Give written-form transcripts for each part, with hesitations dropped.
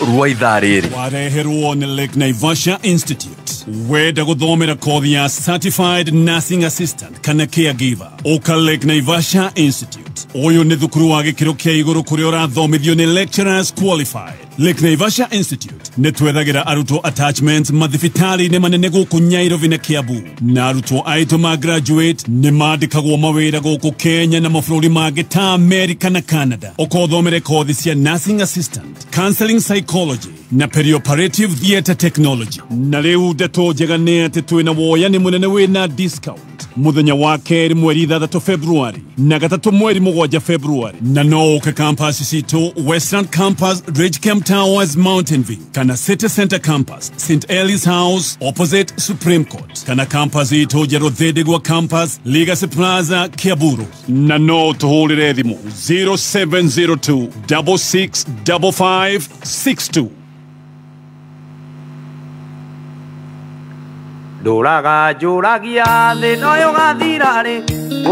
rwa ithaa riri. Wareherwo ni Lake Naivasha Institute. Weda guthomera kothi ya Certified Nursing Assistant kana Caregiver. Oka Lake Naivasha Institute. Oyo ni thukuru wa gikiro kia iguru kuria urathomithio ni lecturers qualified. Lake Naivasha Institute netwethagira arutwo attachments mathibitari ni manene guku Nyairobi na Kiambu. Na arutwo aitu ma graduate ni mandikagwo mawira guku Kenya na mabũrũri mangĩ ta America na Canada. Okothomere kothi cia Nursing Assistant, Counseling Psychology na Perioperative Theatre Technology. Na riu ndeto njega ni ati twina woyani munene wina discount muthenya wa keri mweri 3 February na 3 mweri 7 February. Na no ka campus sito Western Campus, Ridgecamp Towers, Mountain View. Kana City Center Campus, St. Ellie's House, opposite Supreme Court. Kana campus ito Jerothedegwa Campus, Legacy Plaza, Kiaburu. Na no tuhulire thimu 0702 665562. Duraga juragia de noyo gadirare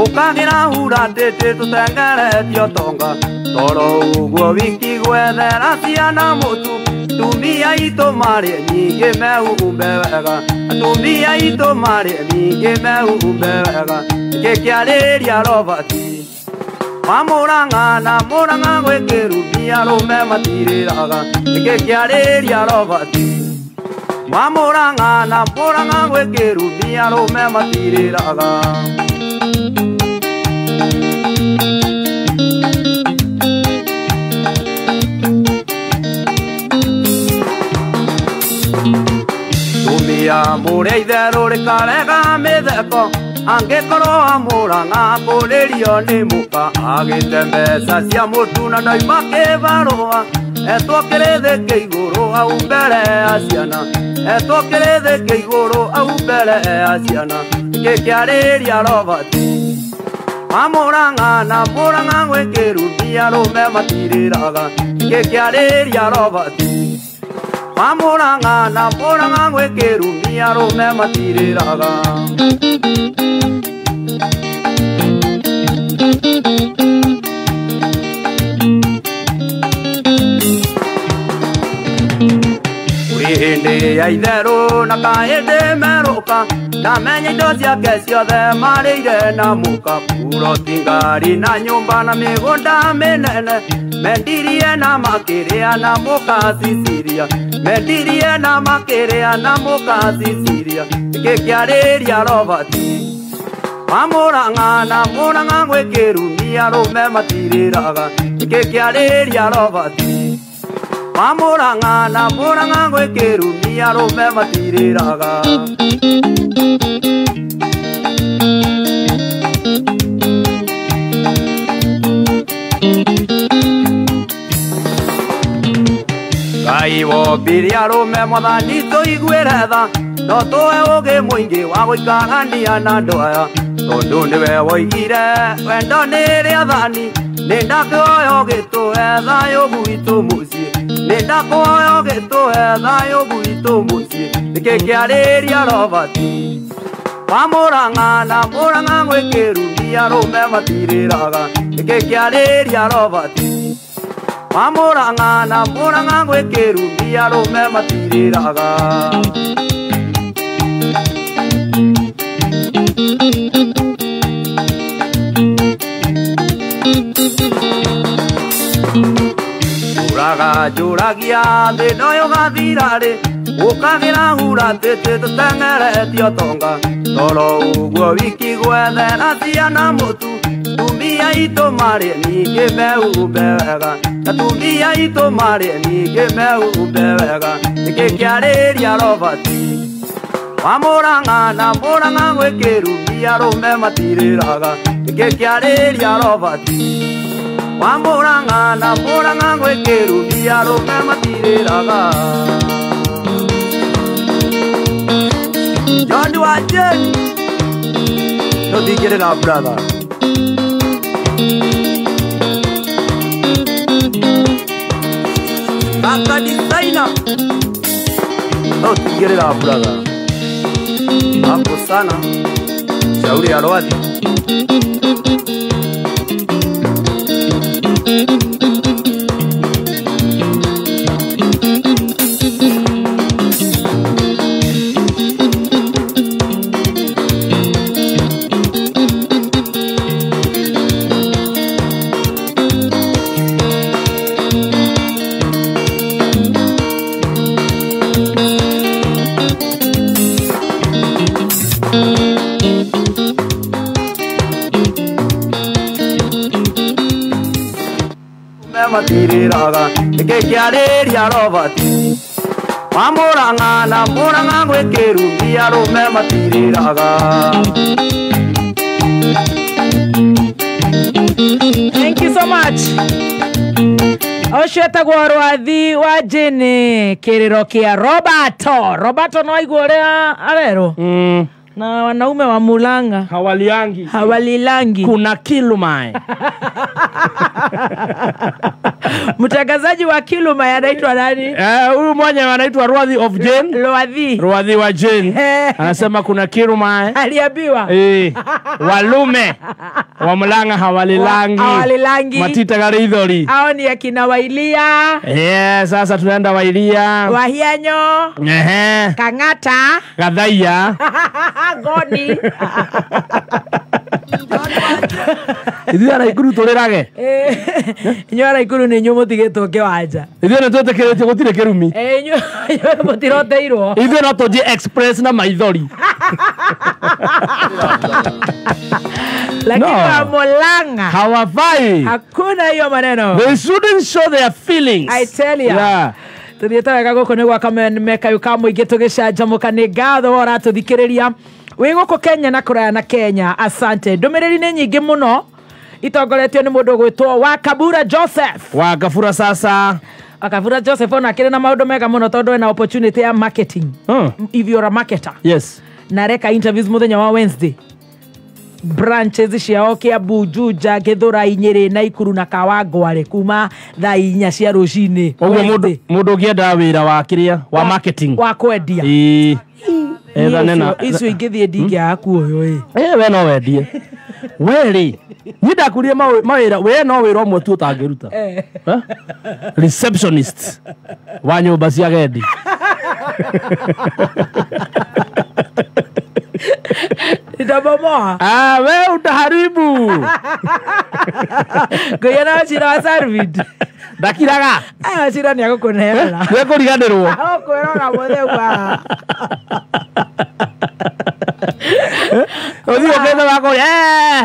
ukagira hura tete tutengere tiotonga toro ugo wiki gwethera ciana mutu tumia ito mari nyingi mehumbewega tumia ito mari nyingi mehumbewega kikiariria robati mamuranga na muranga gwikirumia rume matiriraga kikiariria robati mamuranga na muranga gwikirumia rume matiriraga tumia mure itherũ rĩkarega mĩtheko angĩkorwo amũranga kũrĩrio nĩ mũka agĩte mbeca cia mũtu na ndaima kĩbarũa etwo kĩrĩthĩ igũrũ au mbere ya ciana etwo kĩrĩthĩ igũrũ au mbere ya ciana gĩkĩarĩria robati mamũranga na mũranga gwĩkĩrumia rũme matirĩraga gĩkĩarĩria robati mamuranga na muranga gwikirumia rume matiriraga urihinde ya itherũ na kahĩndĩ meruka na menya indo ciake ciothe marĩire na mũka puroti ngari na nyũmba na mĩgũnda mĩnene mendirie na makĩrĩa na mũka Sicilia mendirie na makĩrĩa na mũka Sicilia gĩkĩarĩria robati mamũranga na mũranga gwĩkĩrumia rũme matirĩraga gĩkĩarĩria robati mamũranga na mũranga gwĩkĩrumia rũme matirĩraga Kaiwo biria rume mwathani tũiguĩre tha no tũhe ũgĩ mũingĩ wa gũikarania na andũ aya tondũ nĩwe woigire wendo nĩ rĩathani nĩ ndakũhoya ũgĩtũhe thayũ gwitũ mũciĩ nĩ ndakũhoya ũgĩtũhe thayũ gwitũ mũciĩ nĩkĩ kĩarĩria robati mamũranga na mũranga gwĩkĩrumia rũme matirĩraga nĩkĩ kĩarĩria robati mamũranga na mũranga gwĩkĩrumia rũme matirĩraga Juraga juragia thĩ noyo gathirarĩ ũkagira hura tĩtĩ tũtengere tiotonga toro ũguo wiki gwethera ciana mũtu tumia itũ marĩ ningĩ mehumbe wega na tumia itũ marĩ ningĩ mehumbe wega nĩkĩ kĩarĩria robati mamũranga na mũranga gwĩkĩrumia rũme matirĩraga nĩkĩ kĩarĩria robati mamũranga na mũranga gwĩkĩrumia rũme matirĩraga John wa Jeni tũthingĩrĩra brother Kaka designer tũthingĩrĩra brother hapo sana shauri ya Rwadi matiriraga ikikiariria Robert Mamuranga na muranga Wakiri arume matiriraga. Thank you so much. Osheta kwa Rwathi wa jini kiriro kia Roberto no aiguorea arero na wanaume wa Mulanga hawalilangi kuna Kilumai. Mtangazaji wa Kilumai anaitwa nani? Huyu mmoja anaitwa Rwathi of Jane. Rwathi wa Jane. Anasema kuna Kilumai. Aliambiwa. Walume wa Mulanga hawalilangi. Matitagari idhori. Hao ni akina Wailia. Sasa tunaenda Wailia. Wahianyo. Kangata. Gadhaya. Goni. Ithuĩ Araikuru tũrĩrage. Inyuĩ Araikuru nĩ inyuĩ mũtigĩtwo kĩwanja. Ithuĩ nĩ twĩtĩkĩrĩtio gũtirĩ kĩrumi. Inyuĩ mũtiroteirwo. Ithuĩ no tũthiĩ express na maithori. Lakini wa Mulanga hawafai. Hakuna hiyo maneno. They shouldn't show their feelings. I tell you. Yeah. Tuthiĩtaga gũkũ nĩ gwaka mekayũka mũingĩ tũgĩcanjamũka nĩ ngatho ũratũthikĩrĩria wĩ gũkũ Kenya na kũraya na Kenya. Asante. Ndũmĩrĩri nĩ nyingĩ mũno itongoretio nĩ mũndũ gwĩtwo Wakabura Joseph. Wakabura sasa. Wakabura Joseph ona kĩrĩ na maũndũ mega mũno tondũ ena opportunity ya marketing. If you're a marketer. Yes. Na reka interviews mũthenya wa Wednesday. Branches ciao Kiambu, Juja, Gĩthũrai, Nyĩrĩ, Naikuru na Kawangware kuma thaa 4 cia rũcinĩ. Ũguo mũndũ ũngĩenda wĩra wa kĩrĩa wa marketing wa kwendia. Icio ingĩthiĩ ndingĩaga kuoyo we no wendie. Weri ndakurie mawĩra we no wĩra ũmwe tu ũtangĩruta. Receptionist wa nyũmba cia gendi. Itabomoa. We utaharibu. Ngoya wachira wa Sarvid. Ndakiraga. Wachira ni agũkũneana. We kũriganĩrwo. Kwĩrora mũthegwa. Ũthiĩ ũkĩte wako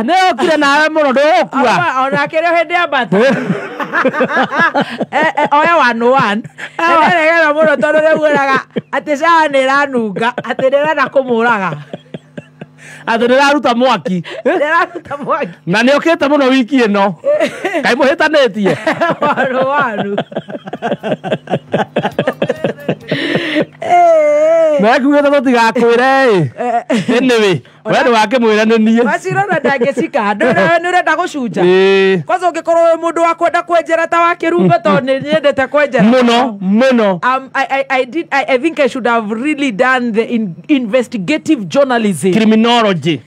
nĩ ũkire nawe mũno ndũgũkua. Ona kĩrĩa hĩndĩ ya mbata. Oya 101. Nĩregera mũno tondũ rĩuĩraga atĩ cawa nĩ ĩranunga atĩ nĩrenda kũmũraga. Atĩ nĩraruta mwaki. Na nĩ ũkĩte mũno wiki ĩno. Kaĩ mũhĩtanĩtie. Waru. Nĩkuugĩte tũtigakwĩre anyway wendo wake mwĩra nĩ niĩ. Wacirona ndangĩcika nĩũrenda gũcunja. Kwanza ũngĩkorwo wĩ mũndũ wa kwenda kwenjera ta wa Kĩrumbe tondũ nĩnyendete kwenjera mũno. I think I should have really done the investigative journalism. Criminology.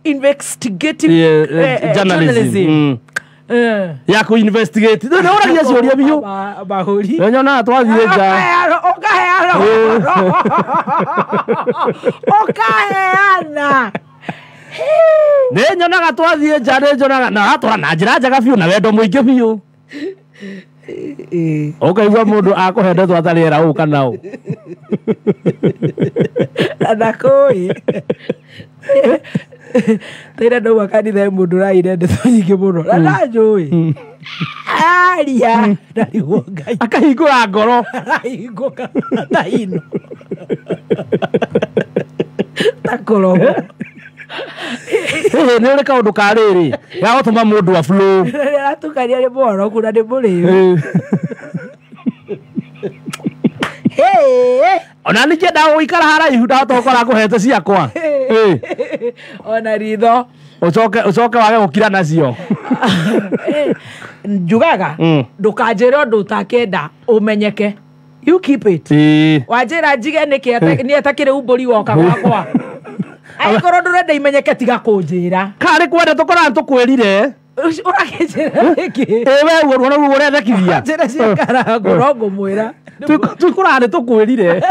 Investigative journalism. Ya ku investigate. Ndio ũragia ciũria biũ. Bahuri. Nyona twathiĩ nja. Okaheana. Nĩ nyonaga twathiĩ nja nĩ nyonaga na atwara na njĩra njega biũ na wendo mũingĩ biũ. Ũkaigua mũndũ akũhende twatarĩ ra ũka nao. Ndakũĩ. Tena ndo wakanitha mũndũ raire ndeto nyingĩ mũno. Na njũĩ. Aria ndarigo Ngai. Akahingũra ngoro. Ahingũka ta ino. Takorogo. Nĩ ũrĩ kaũndũ ka rĩrĩ ga gũtũma mũndũ a flow. Aratukania nĩ mũhoro kuna nĩ mũrĩu. Ona nĩkĩenda gũikara haraihu ndahotokora kũhete ciakwa. Ona ritho. Ucoke wage gũkira nacio. Njugaga ndũkanjĩre ũndũ ũtakenda ũmenyeke. You keep it. Wanjĩra njige nĩ etakĩrĩ umbũri woka gwakwa. Aikorwo ndũrenda imenyeke tiga kũnjĩra. Karĩ kwenda tũkorana tũkwĩrire. Ũrakĩnjĩra nĩkĩ? We ũrona ũrethekithia. Njĩra ciakarago no ngũmwĩra. Tũkorana tũkwĩrire.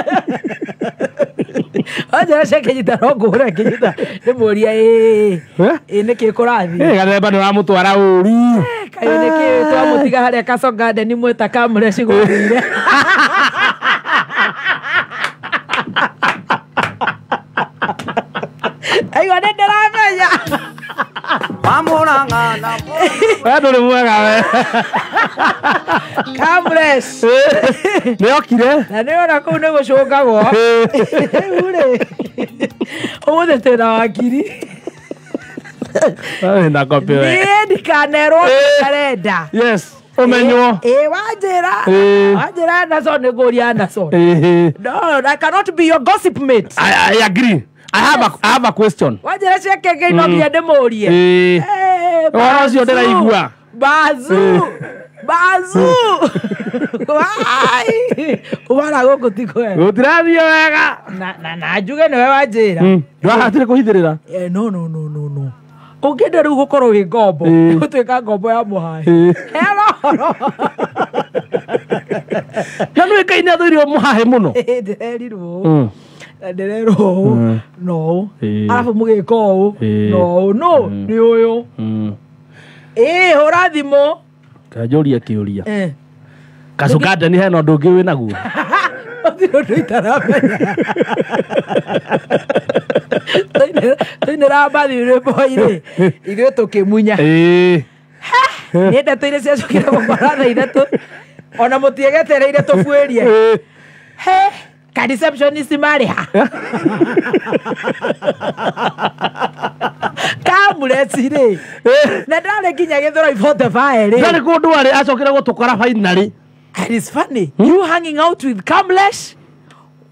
Njĩra ciakĩnyita no ngũmwĩra kĩnyita. Ndĩmũria nĩkĩ kũrathiĩ. Gathemba nĩũramũtwara ũru. Kaĩ nĩkĩ twamũtiga harĩa Castle Garden mwĩta kamũre cigũthire. Aiwa nende ramenya. Pamuranga na Wewe ndio mwega we. Kamres. Nĩokire. Na nĩona kũu nĩ gũcũngagwo. Ure. Ũmũthĩ tena wakiri. Na kopi we. Niĩ ndikanerwo karenda. Yes. Umenywo. Wajira Anderson nĩngũria Anderson. No, I cannot be your gossip mate. I agree. I have a question. Wajira ciake no nginya ndĩmũrie. Wara ũcio ndĩraigua. Bazu. Wai. Ubara gũkũ ti kwega. Gũtirathio wega. Na njuge nĩwe wanjĩra. Ndwahatire kũhithĩrĩra. No. Ũngĩenda rĩu gũkorwo wĩ ngombo. Ũtuĩka ngombo ya mũhae. Hello. Na nĩ kaine athũirio mũhahe mũno. Ndĩrerirwo. Ndĩrerwo. No. Arabu mũgĩka ũũ. No. Nĩ ũyũ. Hũra thimũ. Kanjũria kĩũria. Kacukanda nĩ hena ũndũ ũngĩ wĩ naguo. Ũthiro ndũ itaramenya. Tũinĩra mbathi rwĩmbo-inĩ. Ithuĩ tũkĩmunya. Nĩ ndeto iria ciacukire gũkora thaa ithatũ. Ona mũtiĩgetereire tũbuĩrie. Ka receptionist marĩha. Kamureci-rĩ. Na ndarĩ nginya Gĩthũrai 45-rĩ. Ndarĩ kũndũ arĩ acokire gũtũkora finally. And it's funny. You hanging out with Kamlesh?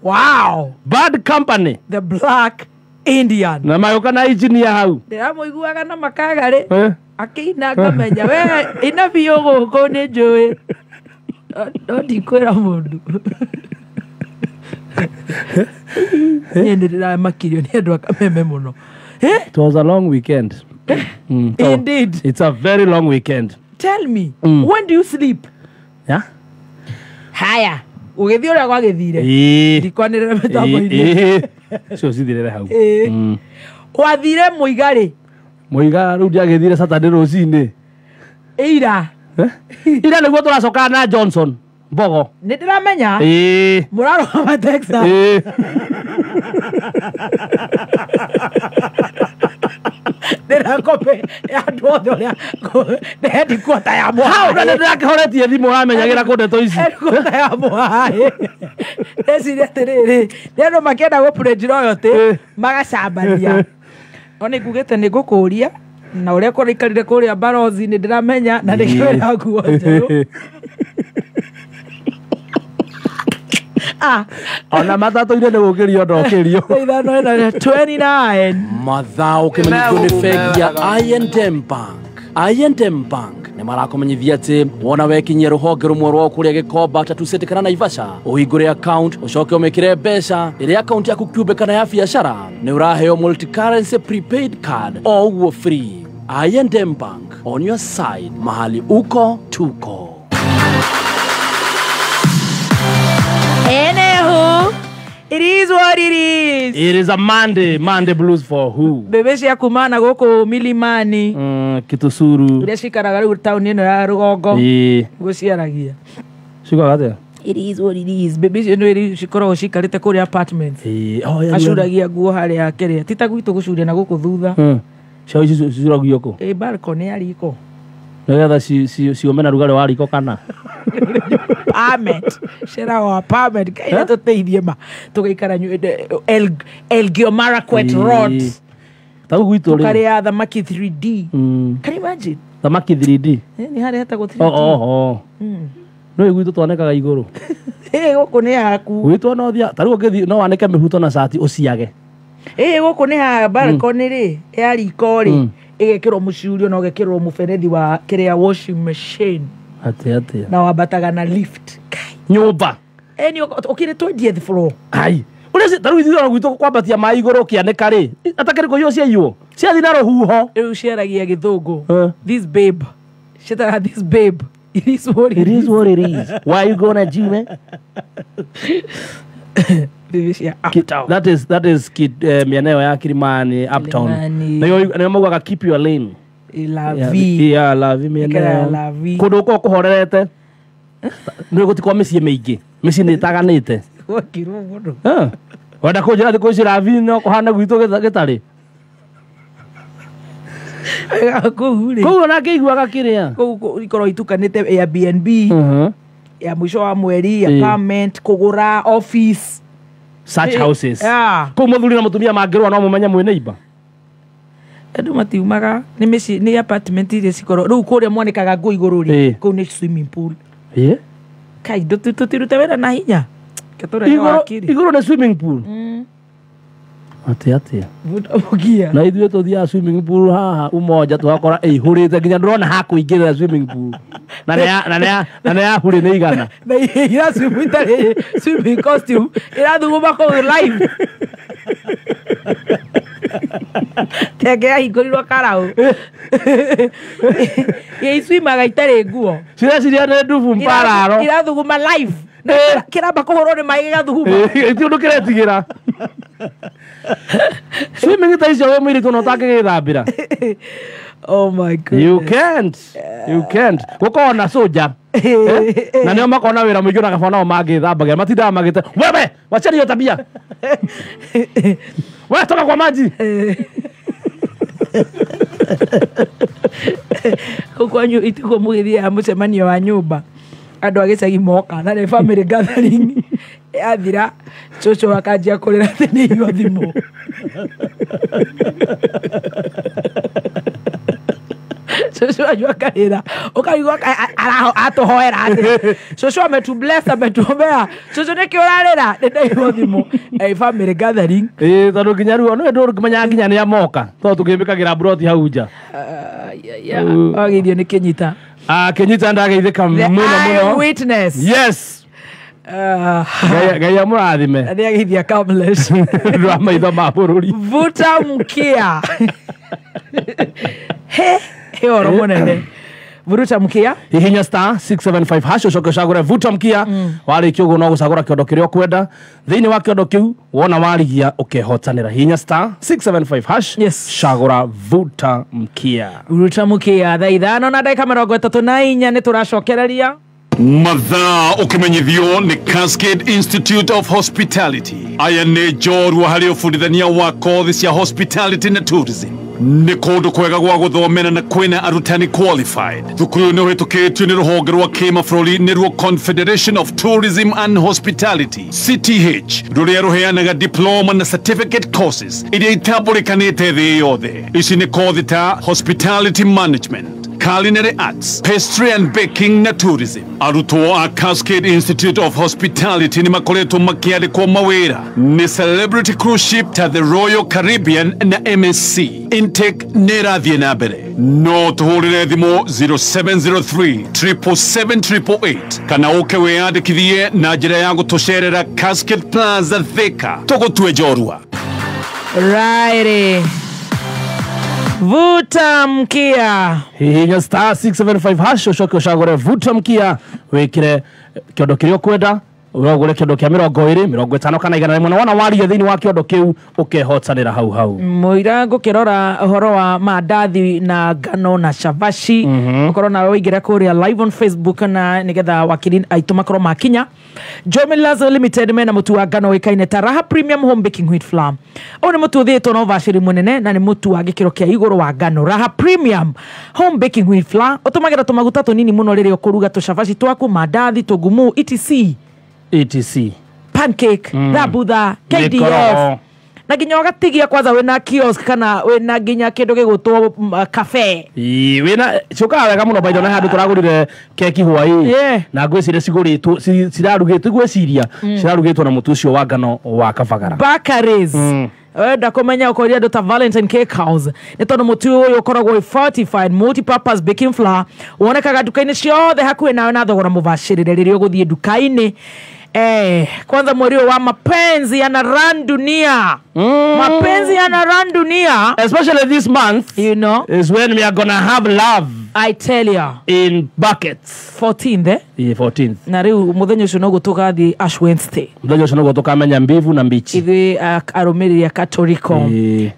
Wow. Bad company. The Black Indian. Na mayoka na engineer hau. Ndĩramũiguaga na makaga-rĩ. Akĩina ngamenya we ina biũ gũkũ nĩ njũĩ. No ndikwĩra mũndũ. Niĩ nĩndĩramakirio nĩ andũ a Kameme mũno. It was a long weekend. Indeed. It's a very long weekend. Tell me, when do you sleep? Yeah? Haya, ũgĩthiĩ ũrĩa gwagĩthire. Ndikwanĩrĩra mĩtambo-inĩ. Cio cithirĩre hau. Wathire mũiga-rĩ. Mũiga rĩu ndiagĩthire Saturday rũcinĩ. Ira. Ira nĩguo tũracoka na Johnson. Mbogo. Nĩndĩramenya. Mũrarũgama Texas. Ndĩrakope andũ othe ũrĩa nĩ headquarter ya mũhaĩ. Hau na nĩndĩrakĩhoretie thimũ ũramenyagĩra kũ ndeto ici. Headquarter ya mũhaĩ. Ndeciria atĩrĩrĩ, nĩ andũ makĩenda gũ-pledge loyalty magacambania. No nĩngugĩte nĩngũkũria na ũrĩa kũraikarire kũrĩa barozi nĩndĩramenya na nĩkĩwĩra nguo njerũ. Ona matatũ-inĩ nĩ gũkĩrio ndokĩrio. 29 mathaa ũkĩmenyithio nĩ bengi ya I&M Bank. I&M Bank nĩ marakomenyithia atĩ wona wekinyia rũhonge rũmwe rwa kũrĩa Gĩkomba Tatuseti kana Naivasha ũhingũre account ũcoke ũmĩkĩre mbeca rĩrĩa account yaku kĩũmbe kana ya biacara nĩ ũraheo multi-currency prepaid card o ũguo free. I&M Bank, on your side mahali uko tuko. Anywho, it is what it is. It is a Monday blues for who? Bebe cia kumana gũkũ milimani. Kitusuru. Iria cikaraga rĩu taũni ĩno ya Rũgongo. Gũciaragia. Cikoga atĩa? It is what it is. Bebe icio nĩ cikoragwo cikarĩte kũrĩa apartments. Acuragia nguo harĩa kĩrĩa. Ti ta gwitũ gũcuria na gũkũ thutha. Cio ici cicuragio kũ? Balcony ya riko. Nĩgetha ciũmena rugarĩ wa riko kana? Apartment. Shera wa apartment. Kaina tũteithie ma. Tũgaikara Elgeyo Marakwet Road. Tau gwitũ rĩ. Tukarĩa thamaki 3D. Can you imagine? Thamaki 3D? Nĩ harĩa hetagwo 3D. No gwitũ twanekaga igũrũ. Gũkũ nĩ haku. Gwitũ no thia. Tarĩu ũngĩthiĩ no wanĩke mĩhuto na cati ũciage. Gũkũ nĩ ha balcony rĩ ya riko rĩ. Igekĩrwo mũcurio na ũgekĩrwo mũberethi wa kĩrĩa washing machine. Atĩa. Na wambataga na lift. Nyũmba. Ni ũkĩrĩ 20th floor. Ai. Ũrĩa tarĩu ithuĩ gwitũ kwambatia maĩ igũrũ kĩanĩka rĩ. Atakĩrĩ kũiywo ciaiywo. Ciathiĩ na rũhuho. Rĩu ciaragia Gĩthũngũ. This babe. Shitara this babe. It is what it is. It is what it is. Why you gonna do, man? That is kid mieneo ya Kilimani uptown. Na maugaga keep your lane. La vie. Yeah, la vie mieneo. Kũndũ ũkorwo kũhorerete. Nĩ gũtikwa mĩciĩ mĩingĩ. Mĩciĩ nĩ ĩtaganĩte. Wakirwo mũndũ. Wenda kũnjĩra thikũ ici la vie no kũhana gwitũ gĩtarĩ. Koguo na keiguaga kiria. Koguo ikoro itukanite Airbnb. Ya mwisho wa mweri, apartment, kugura office. Such houses. Koguo muthuri na mutumia mangirwa no mumenya mwe neighbor. Andu matiumaga ni apartment ile cikoro riu kuria mwanikaga ngo iguru ri ku ni swimming pool kai tutirute wera na hinya katora ya Wakiri iguru ni swimming pool ati vuta na ithuĩ tuthia swimming pool haha umoja twakora ihurite nginya ndurona ha kuingirira swimming pool na ne ya huri ni igana na ira swimming costume ira thuguma ko live tege ahingũrirwo karau iswimaga itarĩ nguo ciria nĩ ndubu mpararo irathuguma live kĩramba kũhũrwo nĩ maĩ gĩgathuguma ti ũndũ kĩretigĩra swimming ta icio wĩ mũirĩtu no ũtangĩgĩthambĩra. Oh my god. You can't. Gukorwo na soja. Na nĩo makona wĩra mũingĩ na gabana mangĩthambagira matindaga magĩte wewe wachani hiyo tabia. Wewe toka kwa maji. Kwanyu itiko mũgĩthia mũcemanio wa nyũmba andũ agĩcagi moka na nĩ family gathering athira coco akanjia kũrĩra atĩ nĩ inyuo thimũ Joshua akarira ukaigwa atohoera ati Joshua ametuombea Joshua niki urarira ndĩraigua thimo family gathering tondu nginya ruo no ndu kimenya nginya ni amoka to tukimbikagira broti hau nja agithio ni kinyita kinyita ndageithika muno witness yes gaya murathime ni agithia camless rwa maitho ma bururi vuta mkia he oro monene vuruta mkia ihinya star 675 hash ucoke ucagure vuta mkia warĩkia ũguo no gũcagũra kĩondo kĩrĩa ũkwenda thĩinĩ wa kĩondo kĩu wona warigia ũkehotanĩra hinya star 675 hash cagũra vuta mkia thaa ithano na ndagĩka 34 nĩ tũracokereria mathaa ukimenyithio ni Cascade Institute of Hospitality aya nĩ njorua harĩ ũbundithania wa kothi cia hospitality na tourism nĩ kũndũ kwega gwa gũthomera na kwĩna arutani qualified thukuru nĩ ũhĩtũkĩtio nĩ rũhonge rwa kĩmabũrũri nĩruo Confederation of Tourism and Hospitality CTH rũrĩa rũheanaga diploma na certificate courses iria itambũrĩkanĩte thĩ yothe ici nĩ kothi ta hospitality management culinary arts, pastry and baking na tourism. Arutwo a Cascade Institute of Hospitality ni makoretwo makiandikwo mawira ni celebrity cruise ship ta the Royal Caribbean na MSC. Intake nĩrathiĩ na mbere. No tuhũrĩre thimũ 0703 777 kana ũke wĩyandĩkithie na njĩra ya gũtũcerera Cascade Plaza Thika. Tũgũtue njorua. Right. Vuta mkia hihinya star 675 hash ucoke ucagure vuta mkia wikire kĩondo kĩrĩa ũkwenda urogure kĩondo kĩa 20 50 kana 100 wona waria thĩinĩ wa kĩondo kĩu ũkehotanĩra hau mũira ngũkĩrora ũhoro wa mandathi na ngano na chavashi ũkorwo nawe ũingĩre kũrĩa live on Facebook na nĩgetha Wakiri aitũ makorwo makinya Jomela's Limited mena mũtu wa ngano ĩkaine ta Raha Premium Home Baking Wheat Flour ũyũ nĩ mũtu ũthĩĩtwo na ũbacĩri mũnene na nĩ mũtu wa gĩkĩro kĩa igũrũ wa ngano Raha Premium Home Baking Wheat Flour ũtũmagĩra tũmaguta tũnini mũno rĩrĩa ũkũruga tũchavashi twaku mandathi tũgumu etc pancake rabudha KDF na nginya ũgatigia kwanza wĩna kiosk kana wĩna nginya kĩndũ gĩgũtwo cafe wĩna cokaga wega mũno baitho na handũ tũragũrire keki hwaĩ na ngwĩciria cigũrĩtwo cirarugĩtwo gwĩciria cirarugĩtwo na mũtu ũcio wa ngano wa kabagara bakeries wenda kũmenya ũkoria andũ ta Valentine Cake House nĩ tondũ mũtu ũyũ ũkoragwo fortified multi-purpose baking flour wonekaga nduka-inĩ ciothe hakuhĩ nawe na thogora mũbacĩrĩre rĩrĩa ũgũthiĩ nduka-inĩ kwanza mweri wa mapenzi yanaran dunia mapenzi yanaran dunia especially this month you know is when we are gonna have love I tell you in buckets 14th 14th na rĩu mũthenya ũcio no gũtũgathi Ash Wednesday mũthenya ũcio no gũtũkamenya mbivu na mbichi ithuĩ arũmĩrĩri Catholic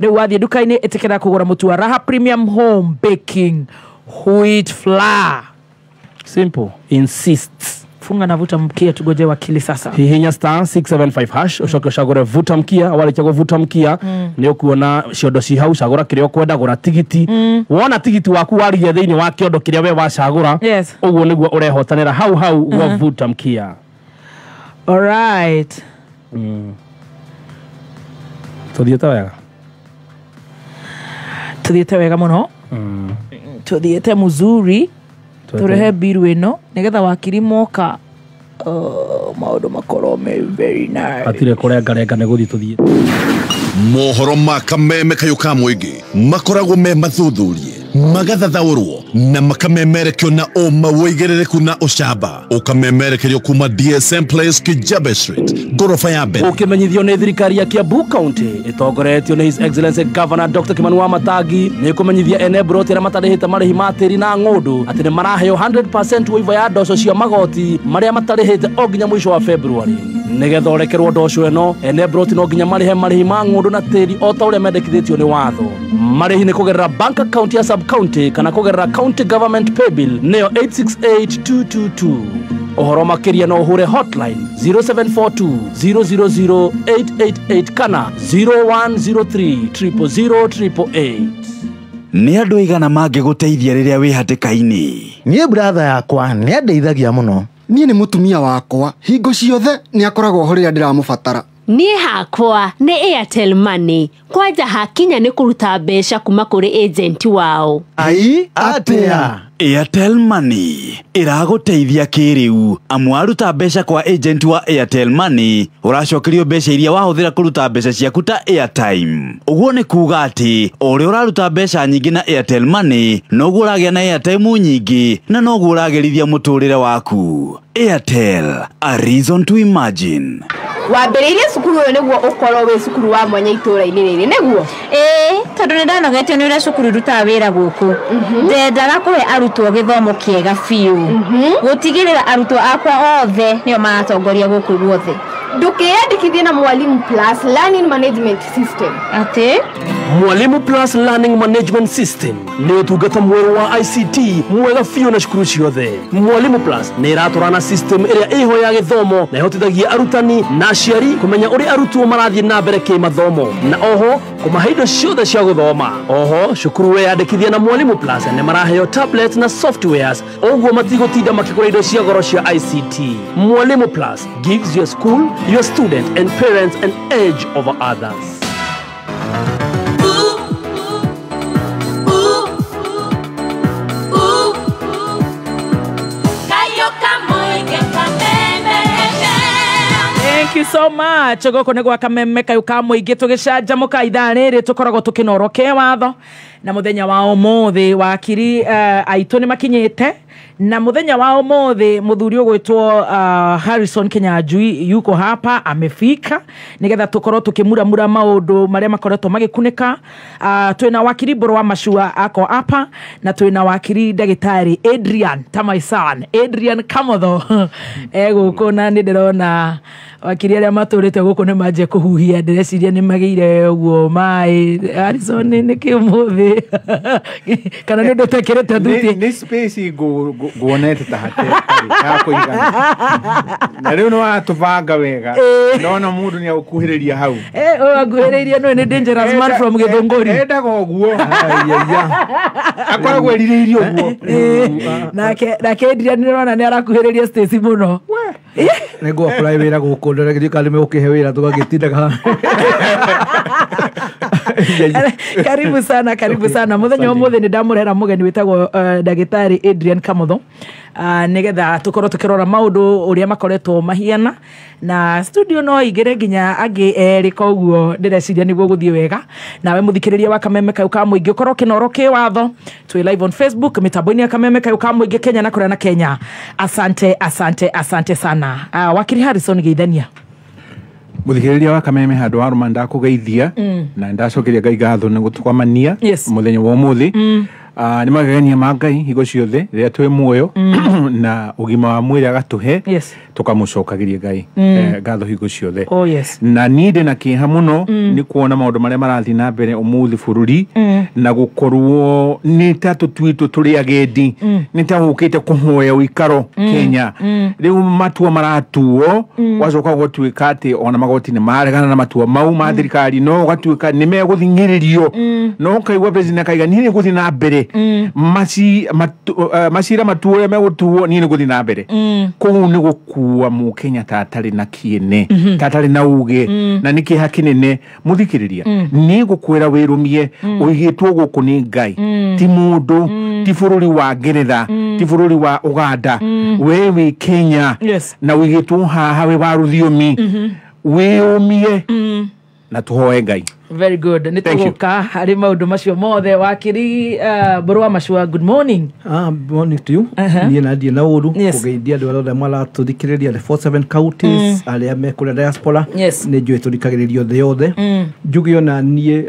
rĩu wathiĩ nduka-inĩ ĩtĩkĩra kũgũra mũtu wa Raha Premium Home Baking Wheat Flour simple insists funga na vuta mkia tugoje wakili sasa. Hihinya star 675 hash ucoke ucagure vuta mkia warĩkia vuta mkia nĩ ũkuona ciondo ci hau cagũra kĩrĩa ũkwenda gũra tigiti wona tigiti waku warigia thĩinĩ wa kĩondo kĩrĩa we wacagũra ũguo nĩguo ũrehotanĩra hau gwa vuta mkia. All right. Tuthiĩte wega mũno. Tuthiĩte muzuri. Turehe biru ĩno nĩgetha wakiri moka maũndũ makorwo me very nice. Atire kũrengarenga nĩ gũthiĩ tuthiĩ. Mohoro ma kameme kayo ka mũingĩ makoragwo me mathuthurie magathathaũrwo na makamemerekio na ũma wĩigĩrĩrĩku na ũcamba ũkamemerekerio kuma DSM Place Kijabe Street ngorofa ya mbere. Ũkĩmenyithio nĩ thirikari ya Kiambu County ĩtongoretio nĩ His Excellency Governor Dr. Kimani wa Matangi nĩ kũmenyithia ene broti arĩa matarĩhĩte marĩhi ma tĩri na ng'ũndũ atĩ nĩ maraheo 100% waiver ya ndoco cia magoti marĩa matarĩhĩte o nginya mũico wa February. Nĩgetha ũrekerwo ndoco ĩno ene broti no nginya marĩhe marĩhi ma ng'ũndũ na tĩri o ta ũrĩa mendekithĩtio nĩ watho. Marĩhi nĩ kũgerera bank account ya sub-county kana kũgerera county government pay bill nĩyo 868222. Ũhoro makĩria no ũhũre hotline 0742 000 kana 0103 000 Nĩ andũ aigana mangĩgũteithia rĩrĩa wĩ hatĩka-inĩ? Niĩ brother yakwa nĩ andeithagia mũno. Niĩ nĩ mũtumia wakwa hingo ciothe nĩ akoragwo ho rĩrĩa ndĩramũbatara. Niĩ hakwa nĩ Airtel Money kwanja hakinya nĩ kũruta mbeca kuma kũrĩ agent wao. Ai atĩa? Airtel Money ĩragũteithia kĩrĩu amu waruta mbeca kwa agent wa Airtel Money ũracokerio mbeca iria wahũthĩra kũruta mbeca ciaku ta airtime. Ũguo nĩ kuuga atĩ ũrĩa ũraruta mbeca nyingĩ na Airtel Money noguo ũragĩa na airtime nyingĩ na noguo ũragerithia mũtũrĩre waku. Airtel, a reason to imagine. Wambĩrĩirie cukuru ũyũ nĩguo ũkorwo wĩ cukuru wa mwanya itũũra-inĩ rĩrĩ nĩguo? Tondũ nĩ ndanogetio nĩ ũrĩa cukuru irutaga wĩra gũkũ. Ndendaga kũhe arutwo gĩthomo kĩega biũ. Gũtigĩrĩra arutwo akwa othe nĩo maratongoria gũkũ guothe. Ndũkĩyandĩkithie na Mwalimu Plus Learning Management System. Atĩ? Mwalimu Plus Learning Management System nĩ ũtungata mwerũ wa ICT mwega biũ na cukuru ciothe. Mwalimu Plus nĩ ĩratũrana system ĩrĩa ĩho ya gĩthomo na ĩhotithagia arutani na aciari kũmenya ũrĩa arutwo marathiĩ na mbere kĩmathomo na oho kũmahe indo ciothe cia gũthoma. Oho cukuru weyandĩkithia na Mwalimu Plus nĩ maraheo tablets na softwares ũguo matigũtinda makĩgũra indo cia goro cia ICT. Mwalimu Plus gives your school, your student and parents an edge over others. Thank you so much. Goko nĩ gwa kameme kayo ka mũingĩ tũgĩcanjamũka ithaa rĩrĩ tũkoragwo tũkĩnoro kĩwatho na mũthenya wa ũmũthĩ wakiri aitũ nĩ makinyĩte na mũthenya wa ũmũthĩ mũthuri ũgwĩtwo Harrison Kinyanjui yuko hapa amefika nĩgetha tũkorwo tũkĩmuramura maũndũ marĩa makoretwo magĩkunĩka. Twĩna wakiri Mbũrũ wa Mashua ako hapa na twĩna wakiri ndagĩtarĩ Adrian Tamaisan Adrian Kamotho gũkũ na nĩ ndĩrona wakiri arĩa matũrĩte gũkũ nĩ manjie kũhuhia ndĩreciria nĩ magĩire ũguo maĩ. Harrison nĩ kĩũmũthĩ kana nĩ ndũtekĩrĩte thuti nĩ space guonete ta hate ya kũigana na rĩu nĩ watũbanga wega ndona mũndũ nĩ agũkuhĩrĩria hau agũhĩrĩirie no nĩ dangerous man from Gĩthũngũri endaga ũguo akoragwo erirĩirio ũguo nake Adrian nĩrona nĩ arakuhĩrĩria stage mũno nĩguo apply wĩra gũkũ ndĩragĩthiĩ kalime ũkĩhe wĩra tũgagĩtindaga. Karibu sana mũthenya ũmũthĩ nĩ ndamũrehera mũgeni wĩtagwo ndagĩtarĩ Adrian Kamotho nĩgetha tũkorwo tũkĩrora maũndũ ũrĩa makoretwo mahiana na studio no igĩre nginya angĩ erĩ koguo ndĩreciria nĩguo gũthiĩ wega. Nawe mũthikĩrĩria wa kameme kayo ka mũingĩ ũkorwo kĩnoro kĩwatho twĩ live on Facebook mĩtambo-inĩ ya kameme kayo ka mũingĩ Kenya na kũrĩa na Kenya. Asante sana. Wakiri Harrison Geithania muthikĩrĩria wa kameme handũ wa rũma ndakũgeithia na ndacokeria Ngai ngatho nĩ gũtũkwamania mũthenya wa ũmũthĩ. nĩ magegania ma Ngai hingo ciothe rĩrĩa twĩ muoyo na ũgima wa mwĩrĩ agatuhe tũkamũcokagiria Ngai ngatho hingo ciothe na niĩ ndĩ na kĩeha mũno nĩ kuona maũndũ marĩa marathiĩ na mbere ũmũthĩ bũrũri na gũkorwo nĩ ta tũtuĩtwo tũrĩ agendi nĩ ta gũkĩte kũhoya ũikaro Kenya rĩu matua maratuo wacoka gũtuĩka atĩ ona magoti nĩ maregana na matua mau ma thirikari no gatuĩka nĩ megũthingĩrĩrio no kaigua president akaiga niĩ nĩ gũthiĩ na mbere macira matuo ũrĩa megũtuo niĩ nĩ gũthiĩ na mbere kũu nĩ gũkua mũkenya tatarĩ na kĩene tatarĩ na uge na nĩ kĩeha kĩnene mũthikĩrĩria nĩ ngũkwĩra wĩrũmie ũigĩtwo gũkũ nĩ Ngai ti mũndũ ti bũrũri wa Ngeretha ti bũrũri wa Uganda we wĩ Kenya na ũigĩtwo haha wĩ wa rũthiomi wĩyũmie na tũhoe Ngai. Very good. Nituguka hari maundu macio mothe Wakiri Burwa Mashua, good morning. Morning to you. Niĩ na ndie na ũru kũgeithia andũ arĩa maratũthikĩrĩria the 47 counties arĩa me kũrĩa diaspora nĩ njũĩ tũthikagĩrĩrio thĩ yothe njuge ona niĩ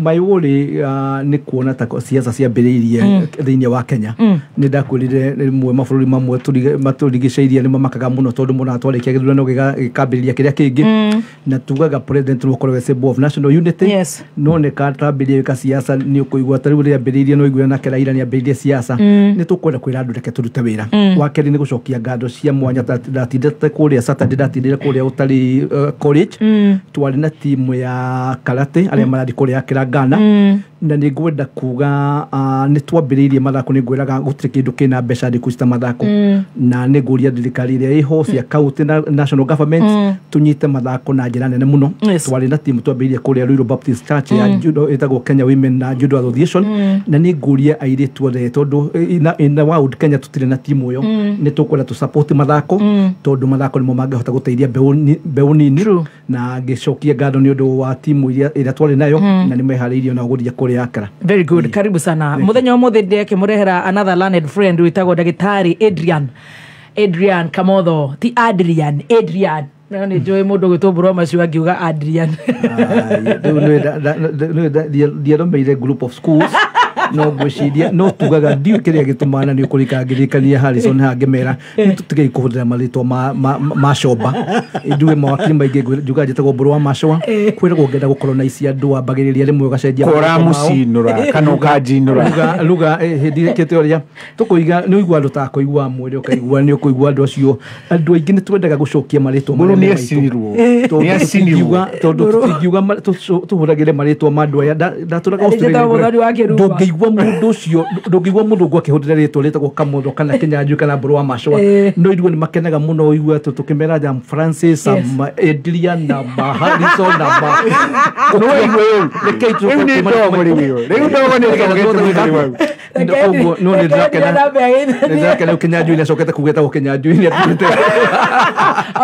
mayũrĩ nĩ kuona ta siasa ciambĩrĩirie thĩinĩ wa Kenya nĩ ndakwĩrire rĩmwe mabũrũri mamwe matũrigicĩirie nĩ mamakaga mũno tondũ mũno atwarĩkia gĩthurano gĩkambĩrĩria kĩrĩa kĩngĩ na tugaga president rũkorwo we symbol of national unity no nĩ katambĩrĩria wĩka siasa nĩ ũkũigua ta rĩu rĩambĩrĩirie no igua nake Raila nĩ ambĩrĩirie siasa nĩ tũkwenda kwĩra andũ reke tũrute wĩra wa kerĩ nĩ gũcokia ngando cia mwanya ndatindĩte kũrĩa Saturday ndatindĩte kũrĩa ũtarĩ college twarĩ na timu ya karate arĩa marathiĩ kũrĩa Kirangana na nĩ ngwenda kuga nĩ twambĩrĩirie mathako nĩ ngwĩraga gũtirĩ kĩndũ kĩna mbeca ndĩku cita mathako na nĩ ngũria thirikari ĩrĩa ĩho cia county na national government tunyite mathako na njĩra nene mũno twarĩ na timu twambĩrĩirie kũrĩa Ruiru Baptist Church ya judo ĩtagwo Kenya Women na Judo Association na nĩ ngũria airĩtu othe tondũ ina world Kenya tũtirĩ na timu ĩyo nĩ tũkwenda tu support mathako tondũ mathako nĩmo mangĩhota gũteithia mbeũ nini na ngĩcokia ngado nĩ ũndũ wa timu ĩrĩa twarĩ nayo na nĩ meharĩirio na gũthiĩ kũrĩa yakara. Very good. Karibu sana. Muthenya ũmũthĩ ndĩkĩmũrehera another learned friend wĩtagwo Thirikari Adrian Kamotho ti Adrian no nĩ njũĩ mũndũ gwĩtwo Burwa Mashua ngiuga Adrian ndiaromeire group of schools no ngwĩciria no tugaga ndiũ kĩrĩa gĩtũmana nĩ ũkũrikangĩrĩkania Harrison hangĩmera nĩ tũtigei kũhũthĩra marĩtwa ma comba nduwe mawakiri maingĩ njuga njĩtagwo Burwa Mashua kwĩragwo ngenda gũkolonize andũ ambagĩrĩria rĩmwe ũgacenjia mũcinũra kana ũkanjinũra ruga hĩndĩ ĩkĩte ũrĩa tũkũiga nĩ ũigua andũ ta kũigua mwĩrĩ ũkaigua nĩ ũkũigua andũ acio andũ aingĩ nĩ twendaga gũcokia marĩtwa nĩ acinirwo tondũ tũtingiuga tũhũthagĩre marĩtwa ma andũ aya ndatũraga ndũngĩigua mũndũ ũcio ndũngĩigua mũndũ ũngĩ akĩhũthĩra rĩtwa rĩtagwo Kamotho kana Kinyanjui kana Burwa Mashua no igua nĩ makenaga mũno igua tũkĩmera Jam Francis Adrian na Harrison na no nĩ ndĩrakena Kinyanjui nĩ acokete kugĩta Kinyanjui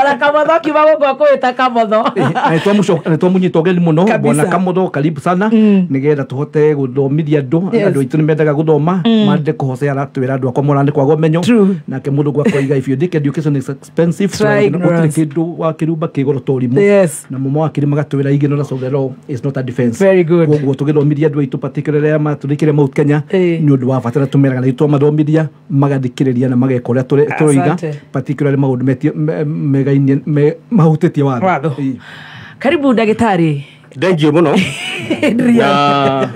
ona Kamotho kiuga gũkũ kwĩta Kamotho nĩ twamũnyita ũgeni mũno bwana Kamotho karibu sana nĩgetha tũhote gũthomithia andũ aitũ nĩ mendaga gũthoma mandĩ kũhocea aratwĩra andũ akwa mũrandĩkwo ũmenyo nake mũndũ gwakũiga if you think education is expensive gũtirĩ kĩndũ wakĩrumba kĩgoro torimũ na mũmo wakĩrĩ magatwĩra ignorance of the law is not a defense ũguo tũgĩthomithia andũ aitũ particularly arĩa matũrĩkĩre Mount Kenya nĩ ũndũ wa bata tũmeraga na itwa mathomithia magathikĩrĩria na mageka ũrĩa tũroiga particularly maũndũ megainie mahutĩtie watho. Karibu Ndagĩtarĩ. Thengiũ mũno na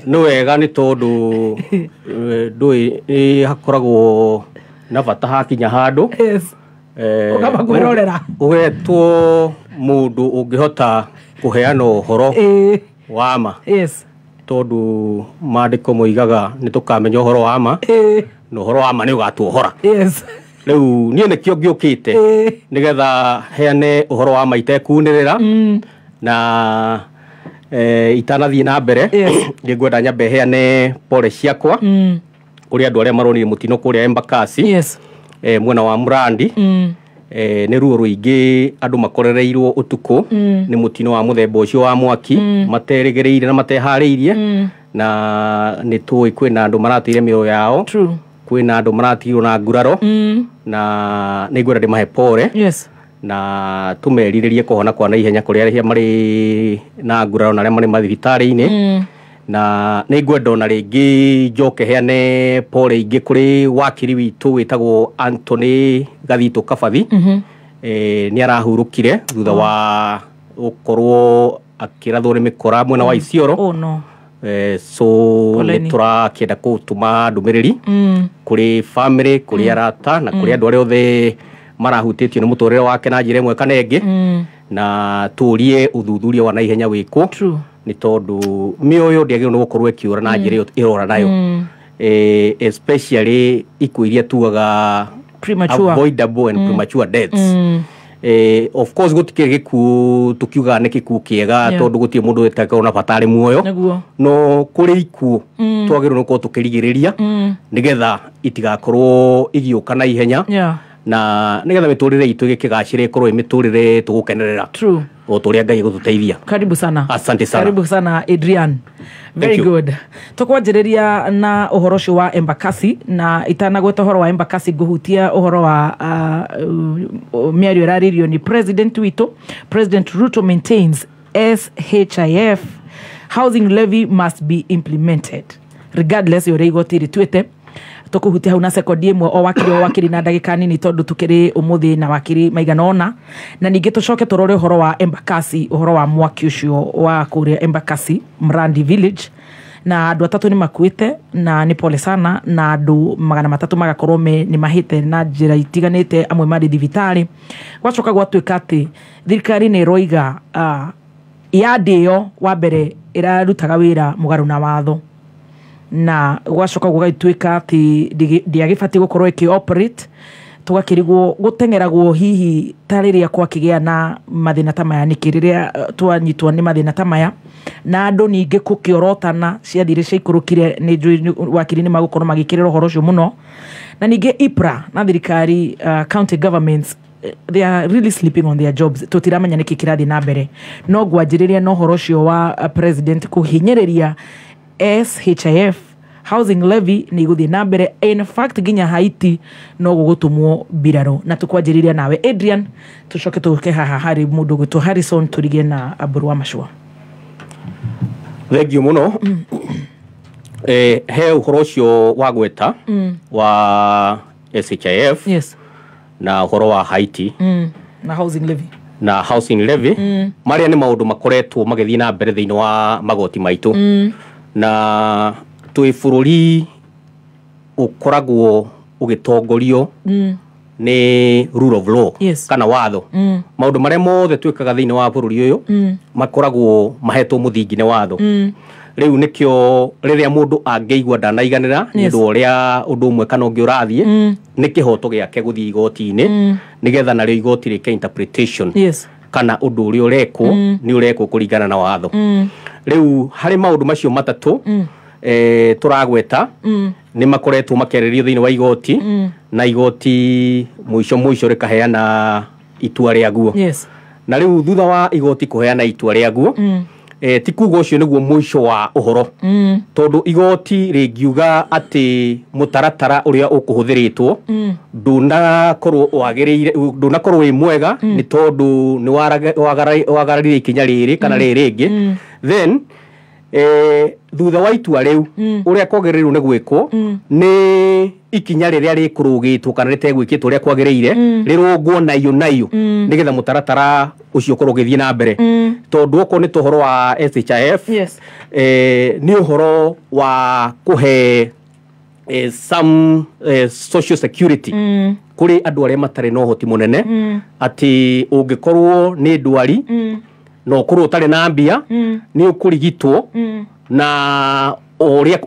nĩ wega nĩ tondũ ndũĩ hakoragwo na bata hakinya handũ ũgetwo mũndũ ũngĩhota kũheana ũhoro wa ma tondũ maandĩko moigaga nĩ tũkamenya ũhoro wa ma na ũhoro wa ma nĩ ũgatuohora rĩu niĩ nĩkĩo ngĩũkĩte nĩgetha heane ũhoro wa ma itekunĩrĩra na itanathiĩ na mbere ngwenda nyambe heane pole ciakwa kũrĩ andũ arĩa maronire mũtino kũrĩa Embakasi mwena wa Murandi nĩ ruo rũingĩ andũ makorereirwo ũtukũ nĩ mũtino wa mũthemba ũcio wa mwaki materĩgĩrĩire na mateharĩirie na nĩ tũĩ kwĩna andũ marateire mĩoyo yao kwĩna andũ maratirwo na nguraro na nĩ ngwenda ndĩmahe pole na tũmerirĩrie kũhona kwa naihenya kũrĩ arĩa marĩ na nguraro na arĩa marĩ mathibitarĩ-inĩ na nĩ ngwenda ona rĩngĩ njoke heane pole ingĩ kũrĩ wakiri witũ wĩtagwo Anthony Gathito Kabathi nĩ arahurũkire thutha wa gũkorwo akĩrathwo nĩ mĩkora mwena wa Isiolo so nĩ tũrakĩenda gũtũma ndũmĩrĩri kũrĩ family kũrĩ arata na kũrĩ andũ arĩa othe marahutĩtio nĩ mũtũrĩre wake na njĩra ĩmwe kana ĩngĩ na tũrie ũthuthuria wa naihenya wĩkwo nĩ tondũ mĩoyo ndĩagĩrĩirwo nĩ gũkorwo ĩkĩũra na njĩra ĩrora nayo especially ikuũ iria tuaga avoidable and premature deaths of course gũtikĩrĩ gĩkuũ tũkiuga nĩ gĩkuũ kĩega tondũ gũtirĩ mũndũ wĩtagwo na bata arĩ muoyo no kũrĩ ikuũ twagĩrĩirwo nĩ gũkorwo tũkĩrigĩrĩria nĩgetha itigakorwo igĩũka na ihenya na nĩgetha mĩtũrĩre itũ ĩgĩkĩgacĩre ĩkorwo ĩ mĩtũrĩre tũgũkenerera o tũrĩa Ngai gũtũteithia. Karibu sana. Asante sana. Karibu sana Adrian. Very good. Tukwanjĩrĩria na ũhoro ũcio wa Embakasi na itanagweta ũhoro wa Embakasi ngũhutia ũhoro wa mĩario ĩrarĩrio ni president witũ. President Ruto maintains SHIF housing levy must be implemented regardless ya ũrĩa igoti rĩtuĩte. Tukuhutia hau na sekondi ĩmwe o wakiri na ndagĩka nini tondu tukiri umuthi na wakiri maigana ona na ningĩ tucoke turore ũhoro wa Embakasi ũhoro wa mwaki ũcio wa kũrĩa Embakasi Mrandi village na andũ atatũ nĩ makuĩte na nĩ pole sana na andũ 300 magakorwo nĩ mahĩte na njĩra itiganĩte amwe marĩ thibitarĩ gwacoka gwatuĩka atĩ thirikari nĩ roiga yandi ĩyo wa mbere ĩrarutaga wĩra mũgarũ na watho na gwacoka gũgaituĩka atĩ ndĩagĩbatiĩ gũkorwo ĩkĩoperate tũgakĩrigwo gũtengeragwo hihi ta rĩrĩa kwakĩgĩa na mathĩna ta maya nĩkĩ rĩrĩa twanyitwo nĩ mathĩna ta maya na andũ ningĩ gũkĩorotana ciathire ciaikũrũkire nĩ njũĩ wakiri nĩ magũkorwo magĩkĩrĩra ũhoro ũcio mũno na ningĩ IPRA na thirikari county governments they are really sleeping on their jobs tũtiramenya nĩkĩ kĩrathiĩ na mbere no ngwanjĩrĩria na ũhoro ũcio wa president kũhinyĩrĩria SHIF housing levy ni gũthiĩ na mbere in fact nginya Haiti no gũgũtũmwo mbirarũ na tũkwanjĩrĩria nawe Adrian tucoke tũke haha harĩ mũndũ gwĩtwo Harrison tũrigie na Aburu wa Macua. Thengiũ mũno he ũhoro ũcio wa gweta wa SHIF na ũhoro wa Haiti na housing levy marĩa nĩ maũndũ makoretwo magĩthiĩ na mbere thĩinĩ wa magoti maitũ na twĩ bũrũri ũkoragwo ũgĩtongorio nĩ rule of law kana watho maũndũ marĩa mothe twĩkaga thĩinĩ wa bũrũri ũyũ makoragwo mahetwo mũthingi nĩ watho rĩu nĩkĩo rĩrĩa mũndũ angĩigua ndanaiganĩra nĩ ũndũ ũrĩa ũndũ ũmwe kana ũngĩ ũrathiĩ nĩ kĩhoto gĩake gũthiĩ igoti-inĩ nĩgetha narĩo igoti rĩke interpretation kana ũndũ ũrĩa ũrekwo nĩ ũrekwo kũringana na watho rĩu harĩ maũndũ macio matatũ tũragweta nĩ makoretwo makĩarĩrio thĩinĩ wa igoti na igoti mũico rĩkaheana itua rĩaguo na rĩu thutha wa igoti kũheana itua rĩaguo ti kuga ũcio nĩguo mũico wa ũhoro tondũ igoti rĩngiuga atĩ mũtaratara ũrĩa ũkũhũthĩrĩtwo ndũnakorwo wĩ mwega nĩ tondũ nĩ wagararire ikinya rĩrĩ kana rĩrĩ rĩngĩ then thutha wa itua rĩu ũrĩa kwagĩrĩirwo nĩ gwĩkwo nĩ ikinya rĩrĩa rĩkũrũgĩtwo kana rĩtegwĩkĩtwo ũrĩa kwagĩrĩire rĩrũngwo nayo nĩgetha mũtaratara ũcio ũkorwo ũgĩthiĩ na mbere tondũ okorwo nĩ tũhoro wa SHIF nĩ ũhoro wa kũhe some social security kũrĩ andũ arĩa matarĩ na ũhoti mũnene atĩ ũngĩkorwo nĩ ndwari no ũkorwo ũtarĩ na mbia nĩ ũkũrigitwo na ũrĩa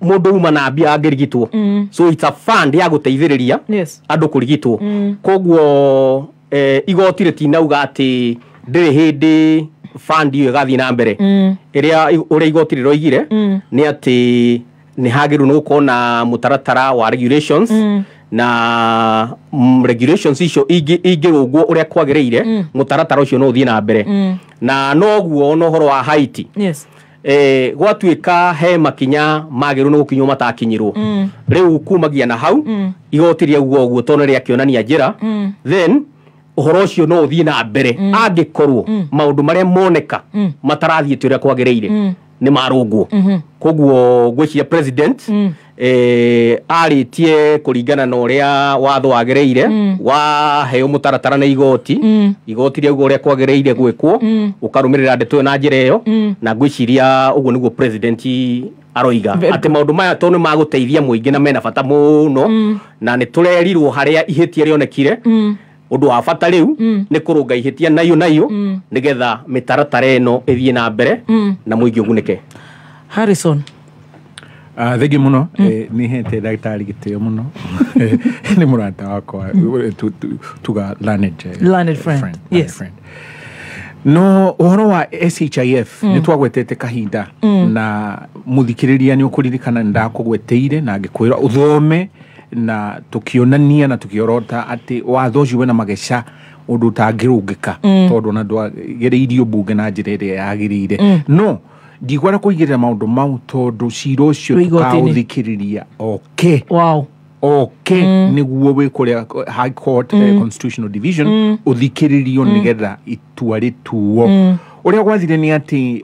mũndũ uma na mbia angĩrigitwo so it's a fund ya gũteithĩrĩria andũ kũrigitwo koguo igoti rĩtinauga atĩ ndĩrĩ hĩndĩ fund ĩyo ĩgathiĩ na mbere ũrĩa igoti rĩroigire nĩ atĩ nĩ hagĩrĩirwo nĩ gũkorwo na mũtaratara wa regulations na regulations icio ingĩrũngwo ũrĩa kwagĩrĩire mũtaratara ũcio no ũthiĩ na mbere na noguo no ũhoro wa Haiti gwatuĩka he makinya magĩrĩirwo nĩ gũkinywo matakinyirwo rĩu kumagia na hau igoti rĩauga ũguo tondũ rĩakĩonania njĩra then ũhoro ũcio no ũthiĩ na mbere angĩkorwo maũndũ marĩa moneka matarathiĩte ũrĩa kwagĩrĩire nĩ marũngwo koguo gwĩcia president arĩtie kũringana na ũrĩa watho wagĩrĩire waheo mũtaratara nĩ igoti rĩauga ũrĩa kwagĩrĩire gwĩkwo ũkarũmĩrĩra ndeto ĩyo na njĩra ĩyo na ngwĩciria ũguo nĩguo president aroiga atĩ maũndũ maya to nĩ magũteithia mũingĩ na mena bata mũno na nĩ tũrerirwo harĩa ihĩtia rĩonekire ũndũ wa bata rĩu nĩ kũrũnga ihĩtia nayo nĩgetha mĩtaratara ĩno ĩthiĩ na mbere na mũingĩ ũgunĩke. Harrison thengi muno nĩ hete ndagĩtarĩ gĩtĩo muno nĩ mũrata wakwa tuga learned friend. Yes. No ũhoro wa SHIF nĩ twagwetete kahinda na mũthikĩrĩria nĩ ũkũririkana nĩ ndakũgweteire na ngĩkwĩra ũthome na tukionania na tukiorota ati watho ũcio wena mageca ũndũ ũtangĩrũngĩka tondũ na ndwagereirio mbunge na njĩra ĩrĩa yagĩrĩire no ndigwara kũigĩrĩra maũndũ mau tondũ cira ũcio tũkaũthikĩrĩria nĩguo wĩ kũrĩa High Court Constitutional Division ũthikĩrĩrio nĩgetha itua rĩtuo ũrĩa gwathire nĩ atĩ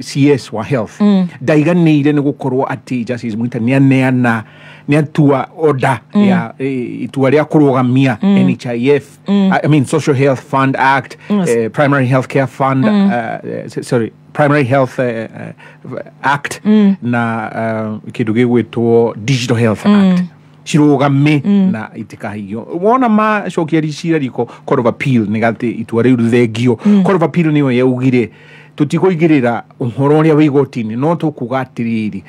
CS wa health ndaiganĩire nĩ gũkorwo atĩ Justice Mwita nĩaneana nĩatua order ya itua rĩa kũrũgamia NHIF I mean Social Health Fund Act Primary Health Care Fund Primary Health Act na kĩndũ gĩgwĩtwo Digital Health Act cirũgame na itikahigio wona macokia ricira riko Court of Appeal nĩgatĩ itua rĩu rĩthengio Court of Appeal nĩyo yaugire tũtikũigĩrĩra ũhoro ũrĩa wĩ igoti-inĩ no tũkuga atĩrĩrĩ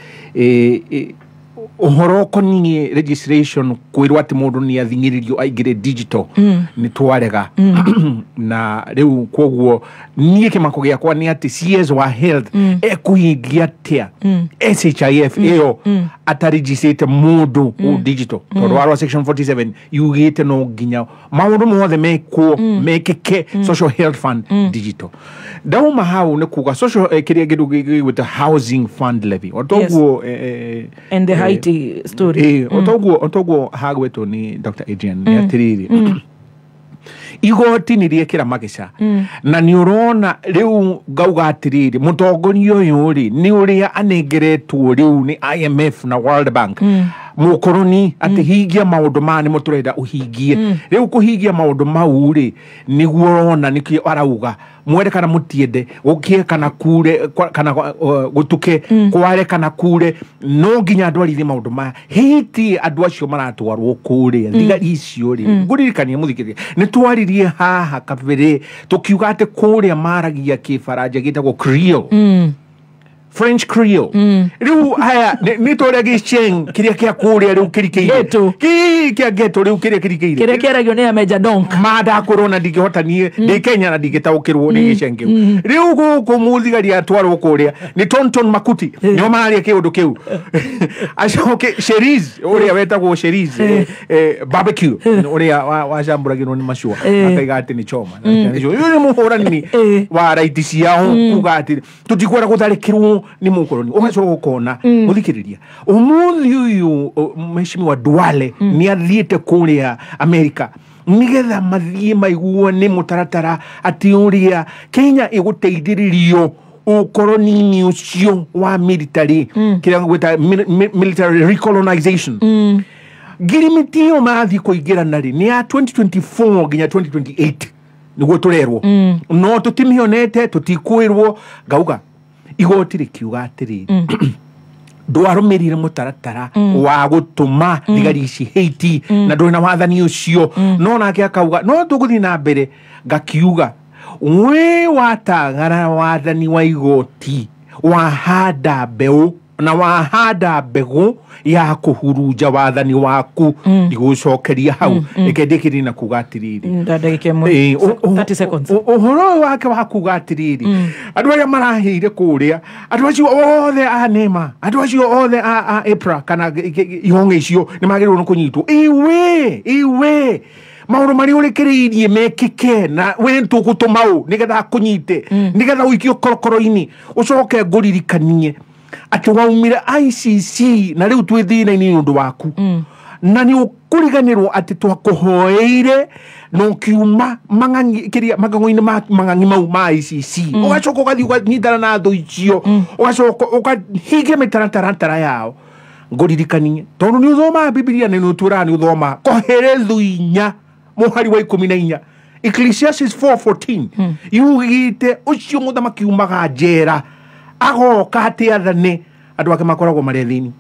ũhoro ũkoniĩ registration kwĩrwo atĩ mũndũ nĩ athing'ĩrĩrio aingĩre digital nĩ twarega na rĩu koguo niĩ kĩmako gĩakwa nĩ atĩ CS wa health ekũhingia atĩa SHIF ĩyo ataregistĩte mũndũ digital tondũ wa section 47 yugĩte no nginya maũndũ mothe mekwo mekĩke social health fund digital ndauma hau nĩ kuga social kĩrĩa gĩgwĩta housing fund levy otoguo and the Haiti story otoguo hagwĩtwo nĩ Dr. Adrian nĩ atĩrĩrĩ igoti nĩ rĩekĩra mageca na nĩ ũrona rĩu ngauga atĩrĩrĩ mũtongoria ũyũ rĩ nĩ ũrĩa anengeretwo rĩu nĩ IMF na World Bank mũkoroni atĩ hingia maũndũ maya nĩmo tũrenda ũhingie rĩu kũhingia maũndũ mau rĩ nĩguo ũrona nĩkĩo arauga mwere kana mũtiende gũkie kana kure kana gũtuke kware kana kure no nginya andũ arithie maũndũ maya hiti andũ acio maratwarwo kũrĩa thigari icio rĩ ngũririkania mũthikĩrĩria nĩ twaririe haha kabere tukiuga atĩ kũrĩa maragia kĩfaranja gĩtagwo Creole French Creole riu haya nĩ tũrĩa gĩcheng kĩrĩa kĩa kũrĩa rĩu kĩrikĩire kĩa geto rĩu kĩrĩa kĩrikĩire kĩrĩa kĩaragio nĩ Meja Donk madakorwo na ndingĩhota niĩ ndĩ Kenya na ndingĩtaũkĩrwo nĩ gĩcheng kĩu rĩu gũkũ mũthigari atwarwo kũrĩa nĩ Tonton Makuti nĩo marĩa kĩũndũ kĩu acoke Cherise ũrĩa wetagwo Cherise barbecue ũrĩa wacambũragĩrwo nĩ macua akaiga atĩ nĩ choma nĩ mũhũrani wa raiti ciao kuga atĩ tũtikwenda gũtharĩkĩrwo ni mũkoroni ũgacoka ũkona mũthikĩrĩria ũmũthĩ ũyũ mheshimiwa Duale nĩ athiĩte kũrĩa Amerika nĩgetha mathiĩ maiguo nĩ mũtaratara atĩ ũrĩa Kenya ĩgũteithĩrĩrio ũkoroni-inĩ ũcio wa military kĩrĩa gwĩta military recolonization ngirimiti ĩyo mathiĩ kũingĩrana rĩ nĩ ya 2024 nginya 2028 nĩguo tũrerwo no tũtimĩonete tũtikwĩrwo ngauga igoti rĩkiuga atĩrĩrĩ ndwarũmĩrĩire mũtaratara wa gũtũma thigari ici Haiti na ndũrĩ na wathani ũcio no nake akauga no tũgũthiĩ na mbere ngakiuga we watagara wathani wa igoti wahanda mbeũ na wahanda mbegũ ya kũhurunja wathani waku igũcokeria hau ĩkendĩkĩrĩ na kuga atĩrĩrĩ 30 seconds ũhoro wake wa kuga atĩrĩrĩ andũ arĩa maraheire kũrĩa andũ acio othe a NEMA andũ acio othe a EPRA kana ihonge icio nĩ magĩrĩirwo nĩ kũnyitwo iwe maũndũ marĩa ũrekereirie mekĩke na we tũgũtũma ũ nĩgetha akũnyite nĩgetha ũikio korokoro-inĩ ũcoke ngũririkanie atĩ waumire ICC na rĩu twĩ thĩna-inĩ nĩ ũndũ waku na nä å kå riganärwo atä twakohoeire no kiuma magang'o-inä mang'ang'i mau ma ICC å gacoka å gathiä å kanyitana na thå icio å gacoka å kahingia mä taratara yao ngå ririkanie tondå nä å thomaga bibilia nä å twä raga nä å thoma koherethu inya mũhari wa 14 Ecclesiastes 4:14 yugite ũcio mũthamaki umaga njera agoka atä athane andũ ake makoragwo marĩ thĩinĩ.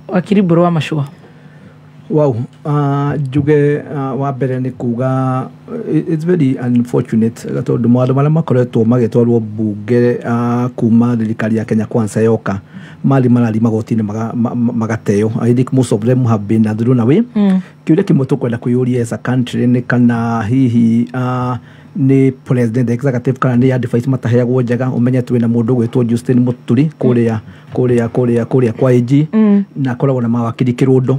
Wakiri Mbũrũ wa Macua. Wow, njuge wa mbere nĩ kuga it's very unfortunate tondũ maũndũ marĩa makoretwo magĩtwarwo mbunge kuma thirikari ya Kenya Kwanza yoka mali marari magoti-inĩ magateo. I think most of them have been thrown away. Kĩũria kĩmwe tũkwenda kwĩyũria as a country nĩ kana hihi ni president executive kana ni advice mataheagwo njega umenye twina mũndũ gwĩtwo Justin Muturi kũrĩa kwa AG na akoragwo na mawakiri kĩrũndũ.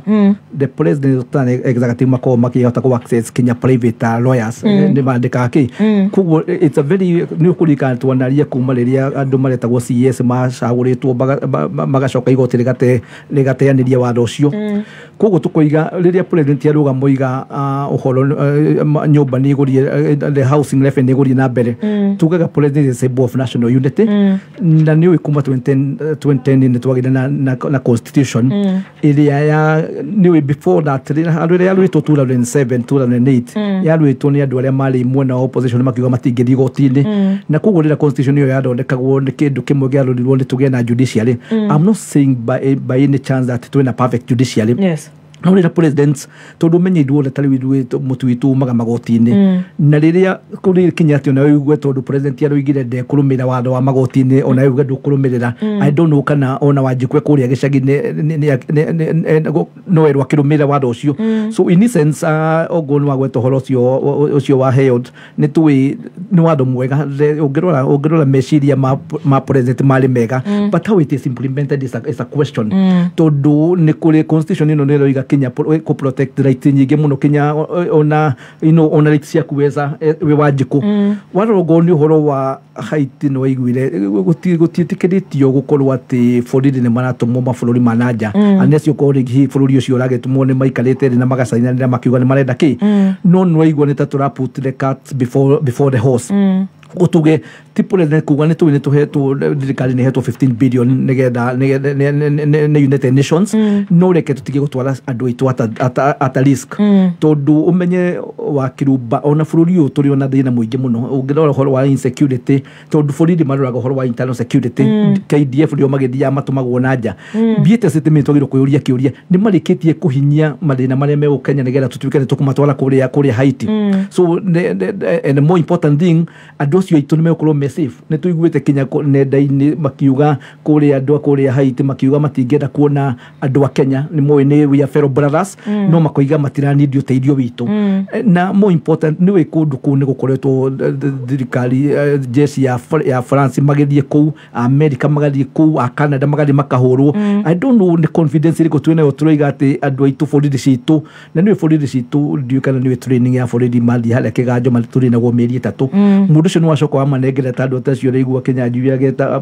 The president and executive makorwo makĩhota ku access Kenya private lawyers nĩ mandĩkaga kĩ koguo it's a very nĩ ũkũririkana twanaria kuma rĩrĩa andũ maretagwo CS macagũrĩtwo magacoka igoti rĩgateanĩria watho ũcio. Koguo tũkoiga rĩrĩa president arũga moiga ũhoro nyũmba nĩ igũrie the housing revenue igũrie na mbere tugaga president is a of national unity na nĩ kuma 2010 nĩ twagire na constitution ĩrĩa ya nĩ before that andũ rĩrĩa yarũĩtwo 2007 2008 yarũĩtwo nĩ andũ arĩa marĩ mwena wa opposition makiuga matingĩthiĩ igoti-inĩ na koguo rĩrĩa constitution ĩyo yathondekagwo nĩ kĩndũ kĩmwe gĩarũrirwo nĩ tũgĩe na judiciary. I'm not saying by any chance that twĩna perfect judiciary. Yes. No rĩrĩa president tondũ menye ithuothe tarĩ ithuĩ mũtu witũ umaga magoti-inĩ na rĩrĩa kũrĩ kinya atĩ ona wigue tondũ president aroigire ndekũrũmĩrĩra watho wa magoti-inĩ ona wigue ndũkũrũmĩrĩra. I don't know kana ona Wanjikũ kũrĩa gĩcagi no erwo akĩrũmĩrĩra watho ũcio. So in essence oguo nĩ wagweta ũhoro ũcio wa held nĩ tũĩ nĩ watho mwega ũngĩrora meciria ma president marĩ mega but how it is implemented is a question tondũ nĩ kũrĩ constitution ĩno nĩ ĩroiga Kenya ku protect rights nyingĩ mũno Kenya ona ona rights cia kuweza we Wanjikũ warogo nĩ ũhoro wa height no iguire gũtiĩtĩkĩrĩtio gũkorwo atĩ bũrũri nĩ maratũmwo mabũrũri ma nanja unless ũkorwo hihi bũrũri ũcio ũragĩtũmwo nĩ maikarĩte na magacainanĩra makiuga nĩ marenda kĩ no nĩ waigua nĩ ta tũraput the cat before the horse. Utuge ti president kuga nĩ tũĩ nĩ tũhetwo thirikari nĩ hetwo 15 billion nĩgetha nĩ United Nations no reke tũtige gũtwara andũ aitũ at risk tondũ ũmenye Wakirumba ona bũrũri ũyũ tũrĩ ona thĩna mũingĩ mũno ũngĩrora ũhoro wa insecurity tondũ bũrũri maroraga ũhoro wa internal security KDF nĩo magĩthiaga matũmagwo na nja biĩte statement twagĩrĩirwo kwĩyũria kĩũria nĩ marĩkĩtie kũhinyia mathĩna marĩa me Kenya nĩgetha tũtuĩke nĩ tũkũmatwara kũrĩa Haiti. So and the more important thing acio aitũ nĩ megũkorwo me safe. Nĩ tũiguĩte Kenya nenda-inĩ makiuga kũrĩa andũ a kũrĩa Haiti makiuga matingĩenda kuona andũ a Kenya nĩ moĩ nĩ we are fellow brothers no makoiga matiranidi ũteithio witũ na more important nĩ wĩ kũndũ kũu nĩ gũkoretwo thirikari jeshi ya France magĩthiĩ kũu America magathiĩ kũu a Canada magathiĩ makahũrwo. I don't know nĩ confidence ĩrĩkũ twĩnayo tũroiga atĩ andũ aitũ bũrũri citũ na nĩ bũrũri citũ ndiũĩ kana nĩ training ya bũrũri mathiĩ harĩa kĩganjo tũrĩ naguo mĩeri 3 mũndũ ũcio nĩ wacoka wamanengera ta andũ tacio raigua Kenya njui ageta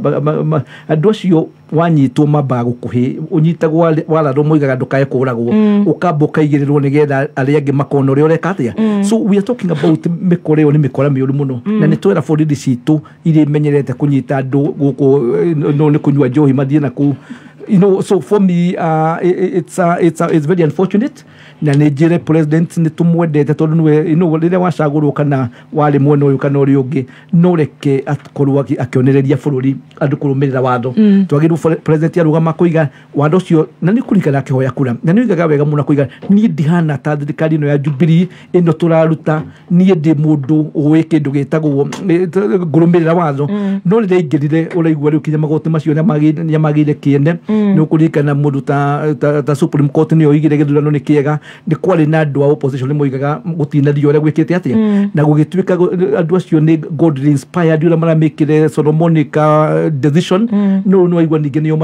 andũ acio wanyitwo mambaga gũkuhĩ ũnyitagwo waratho moigaga ndũkae kũragwo ũkamba ũkaigĩrĩrwo nĩgetha arĩa angĩ makona ũrĩa ũreka atĩa. So we are talking about mĩkora ĩyo nĩ mĩkora mĩũru mũno na nĩ twera bũrũri citũ iria imenyerete kũnyita andũ gũkũ no nĩ kũnyua njohi mathiĩ na kũu. You know, so for me, it's very unfortunate. Na Nigeria president ni tumwendete tondu nwe rĩrĩa wacagũrwo kana warĩ mwena ũyũ kana ũrĩa ũngĩ no reke akorwo akĩonereria bũrũri andũ kũrũmĩrĩra watho. Twagĩrĩirwo president arũgama kũiga watho ũcio na nĩ kũringana akĩhoya kura na nĩ oigaga wega mũno kũiga niĩ ndihana ta thirikari ĩno ya Jubilee ĩno tũraruta niĩ ndĩ mũndũ ũĩ kĩndũ gĩtagwo ngũrũmĩrĩra watho no rĩrĩa aingĩrire ũraigua rĩu kinya magoti macio nĩ magĩire kĩene nĩ ũkũririkana mũndũ ta Supreme Court nĩ oigire gĩthurano nĩ kĩega nĩ kwarĩ na andũ a opposition nĩ moigaga gũtinathio ũrĩa gwĩkĩte atĩa na gũgĩtuĩka andũ acio nĩ godly inspired ũrĩa maramĩkire Solomonic decision no waigua ningĩ nĩo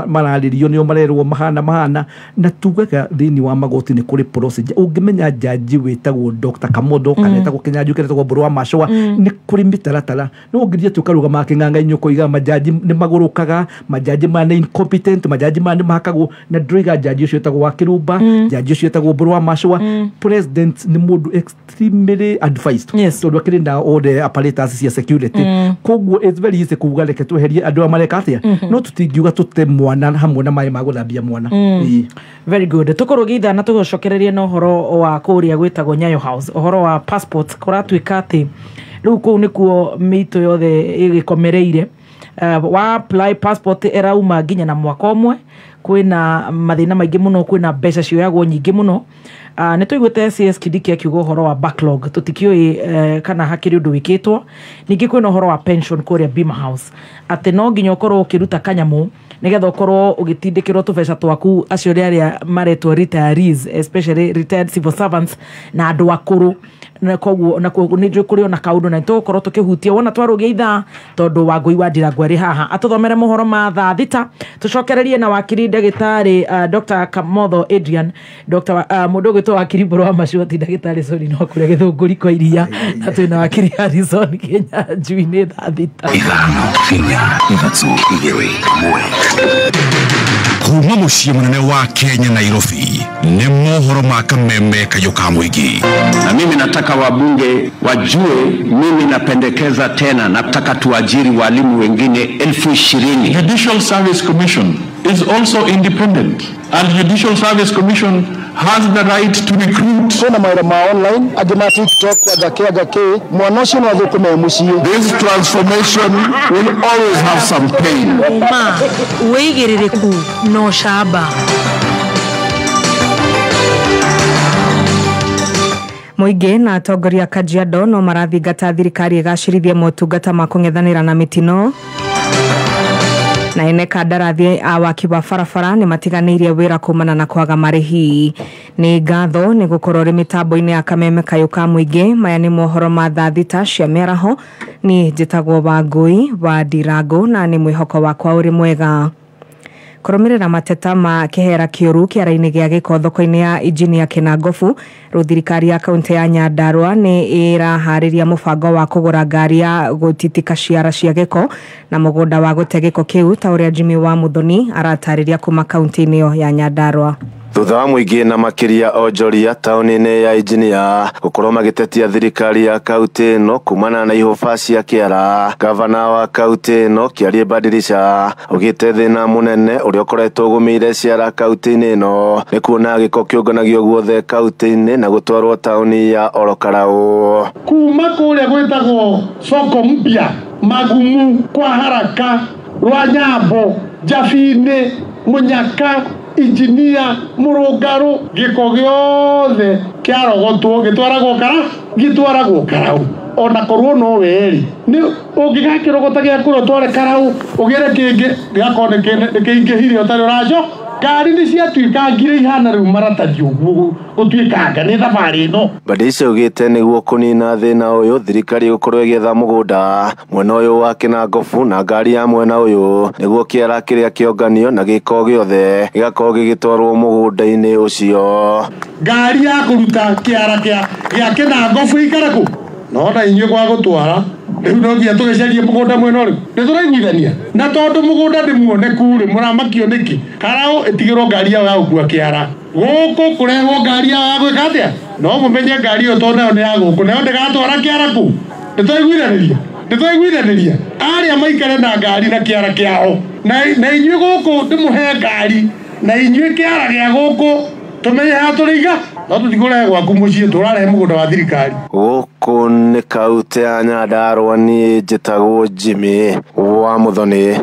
mararĩrio nĩo marerwo mahana na tugaga thĩinĩ wa magoti nĩ kũrĩ procedure ũngĩmenya jaji wĩtagwo Dr. Kamodo kana etagwo Kenya njũkĩ etagwo Mbũrũ wa Macua nĩ kũrĩ mĩtaratara no ũngĩthiĩ tũkarũgama kĩng'ang'a-inĩ ũkoiga majaji nĩ magũrũkaga majaji ma nĩ incompetent majaji mandi mahakagwo na ndroiga jaji ucio etagwo wa Kirumba jaji ucio etagwo Mburu wa Mashua president ni mundu extremely advised tondu akirinda all the apparatus cia security koguo it's very easy kuuga reke tweherie andu amareka atia no tutingiuga tute mwana hamwe na mai maguthambia mwana very good tukurugiitha na tugucokererie no horo wa kuria gwitagwo Nyayo House horo wa passport kuratuika ati riu ku nikuo mito yothe igikomereire wa apply passport erauma nginya na mwaka omwe kwina mathina maingi muno kwina mbeca cioyagwo nyingi muno nä tå iguä CS Kidiki akiuga horo wa backlog tutikioi kana hakiri undu wikitwo ningi kwina horo wa pension kuria Bima House ati no nginya ukorwo ukiruta kanyamu nigetha ukorwo ugitindikirwo tubeca twaku acio aria maretwo retirees especially retired civil servants na andu akuru na koguo nä njå kå rä ona kaundu na tå korwo tå kä hutia wona twarå ithaa tondå Wangui wa Ndirangũ arĩ haha atåthomere mohoro ma thaa thita tũcokererie na wakiri ndagĩtarĩ Dr. Kamotho Adrian Dr. mũndũ ũgĩtwo wakiri Mburu wa Mashua ti ndagĩtarĩ sorry no kũrĩa gĩthũngũri kwa iria na twĩna wakiri Harrison Kenya njui-inĩ thaa thita kuma muciĩ munene wa Kenya Nairobi ni mohoro ma kameme kayo ka mũingĩ na mimi nataka wabunge wajue mimi napendekeza tena nataka tuajiri walimu wengine 20,000 Judicial Service Commission is also independent and Judicial Service Commission has the right to recruit sona maira ma online agema TikTok agake mwanosho no athukome muciĩ this transformation will always have some pain ma weigiririku no shaba Muingi na atongoria Kajiado no marathingata thirikari igacirithia motungata ma kung'ethanira na mitino na ene kandarathi awaki wa barabara ni matiganĩirie wĩra kumana na kwaga marĩhi ni ngatho ni gukorwo ri mitambo-inĩ ya kameme kayo ka mũingĩ maya ni mohoro ma thaa thita cia mĩaraho ni njĩtagwo Wangui wa Ndirangũ na ni mwĩhoko wakwa ũrĩ mwega kurumirira mateta ma kihera kĩũru kĩara-inĩ gĩa gĩko thoko-inĩ ya Engineer Kinangofu thirikari ya kaunti ya Nyandarua ni ĩraharĩria mũbango wa kũgũra ngari ya gũtitika ciara cia gĩko na mũgũnda wa gũte gĩko kĩu ta ũrĩa Jimmy wa Muthoni aratarĩria kuma kaunti-inĩ ĩyo ya Nyandarua thutha wa mũingĩ na makiria onjoria taũni-inĩ ya Engineer gũkorwo magĩtetia thirikari ya kaunti ĩno kumana na ihoba cia kĩara gavana wa kaunti ĩno Kĩarie Badirisha ugĩte thĩna mũnene ũrĩa ũkoretwo ũgũmĩire ciara kaunti-inĩ ĩno nĩ kuona gĩko kĩũnganagio guothe kaunti-inĩ na gũtwarwo taũni ya Olokaraũ kuma kũrĩa gwĩtagwo soko mpya Magumu kwa haraka Rwanyambo Jabi-inĩ Munyaka Engineer Murungaru giko giothe kiarogotwo gitwaragwo Karaũ ona korwo no weri ni ungigakirogota giakuro tware Karaũ ugere kingi gakone kingihire utari urajo ngari ni ciatuikangire ihana riu maratathi uguo gutuikanga ni thabari ino Badirisha ugite niguo kunina thina uyu thirikari gukorwo igetha mugunda mwena uyu wa Kinangofu na ngari ya mwena uyu niguo kiara kiria kionganio na giko giothe gigakorwo gigitwarwo mugunda-ini ucio ngari ya kuruta kiara kia Kinangofu ikaraku nona inyuĩ kwa gũtwara rĩu no nginya tũgĩcarie mũgũnda mwena ũrĩkũ nĩ tũraiguithania na tondũ mũgũnda ndĩmuoneku rĩ mũramakio nĩkĩ Karaũ ĩtigĩrwo ngari yao ya gũkua kĩara gũkũ kũrehwo ngari yao ya gwĩka atĩa no mũmenye ngari ĩyo tondũ nayo nĩ ya gũkũ nayo ndĩgatwara kĩara kũu nĩtwaiguithanĩria arĩa maikare na ngari na kĩara kĩao na inyuĩ gũkũ ndĩmũhe ngari na inyuĩ kĩara gĩa gũkũ tumenye hatũrĩiga no tũtigũrehe gwaku mũciĩ tũrarehe mũgũnda wa thirikari gũkũ nĩ kaunti ya Nyandarua niĩ njĩtagwo Jimmy wa Muthoni